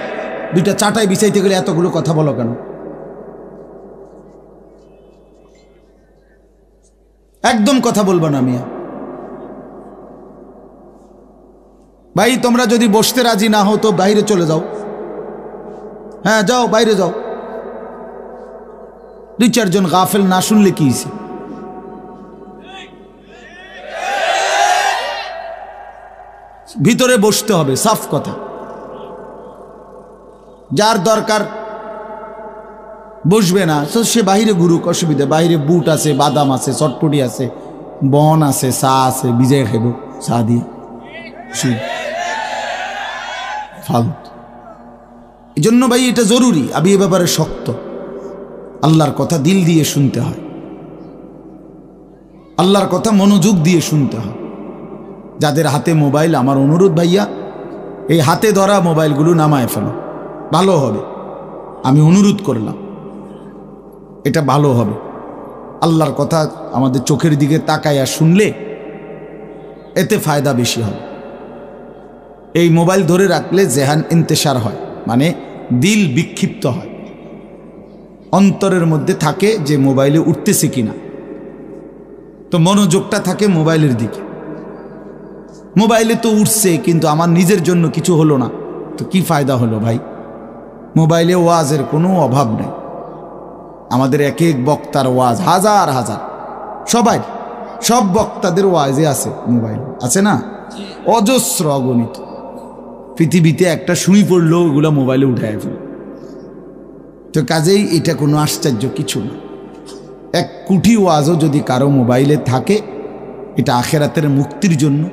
2টা চাটাই বিছাইতে গেলে এতগুলো কথা বলো কেন? একদম কথা বলবো না মিয়া ভাই। তোমরা যদি বসতে রাজি না হও তো বাইরে চলে যাও। হ্যাঁ যাও, বাইরে যাও। 2-4 জন গাফেল না শুনলে কি হইছে? ভিতরে বসতে হবে, সাফ কথা। যার দরকার বসবে না তো সে বাহিরে ঘুরুক, অসুবিধা। বাহিরে বুট আছে, বাদাম আছে, চটপটি আছে, বন আছে, চা আছে, ভিজে খেব চা দিয়ে ফালতু। এই জন্য ভাই এটা জরুরি, আমি এ ব্যাপারে শক্ত। আল্লাহর কথা দিল দিয়ে শুনতে হয়, আল্লাহর কথা মনোযোগ দিয়ে শুনতে হয়। যাদের হাতে মোবাইল, আমার অনুরোধ ভাইয়া, এই হাতে ধরা মোবাইলগুলো নামায় ফেলো, ভালো হবে। আমি অনুরোধ করলাম, এটা ভালো হবে। আল্লাহর কথা আমাদের চোখের দিকে তাকাইয়া শুনলে এতে ফায়দা বেশি হবে। এই মোবাইল ধরে রাখলে জেহান ইন্তেশার হয়, মানে দিল বিক্ষিপ্ত হয়, অন্তরের মধ্যে থাকে যে মোবাইলে উঠতেছে কিনা, তো মনোযোগটা থাকে মোবাইলের দিকে। মোবাইলে তো উঠছে কিন্তু আমার নিজের জন্য কিছু হলো না, তো কি ফায়দা হলো ভাই? মোবাইলে ওয়াজের কোনো অভাব নেই। আমাদের এক এক বক্তার ওয়াজ হাজার হাজার, সব বক্তাদের ওয়াজে আছে, মোবাইল আছে না, অজস্র অগণিত। পৃথিবীতে একটা শুই পড়লো ওগুলো মোবাইলে উঠায় ফেলে। তো কাজেই এটা কোনো আশ্চর্য কিছু না। 1 কোটি ওয়াজও যদি কারো মোবাইলে থাকে, এটা আখেরাতের মুক্তির জন্য,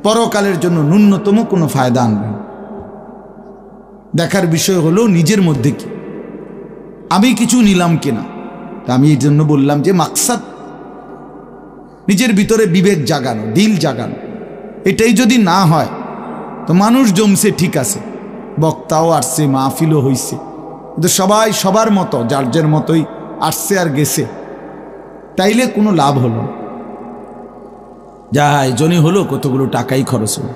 পরকালের জন্য ন্যূনতম কোনো ফায়দা আনবে না। দেখার বিষয় হলো নিজের মধ্যে কি আমি কিছু নিলাম কিনা। তা আমি এই জন্য বললাম যে মাকসাদ নিজের ভিতরে বিবেক জাগানো, দিল জাগানো। এটাই যদি না হয় তো মানুষ জমছে ঠিক আছে, বক্তাও আসছে, মাহফিলও হইছে, কিন্তু সবাই সবার মতো যার যার মতোই আসছে আর গেছে, তাইলে কোনো লাভ হলো না। যা আয়োজনই হলো কতগুলো টাকাই খরচ হলো।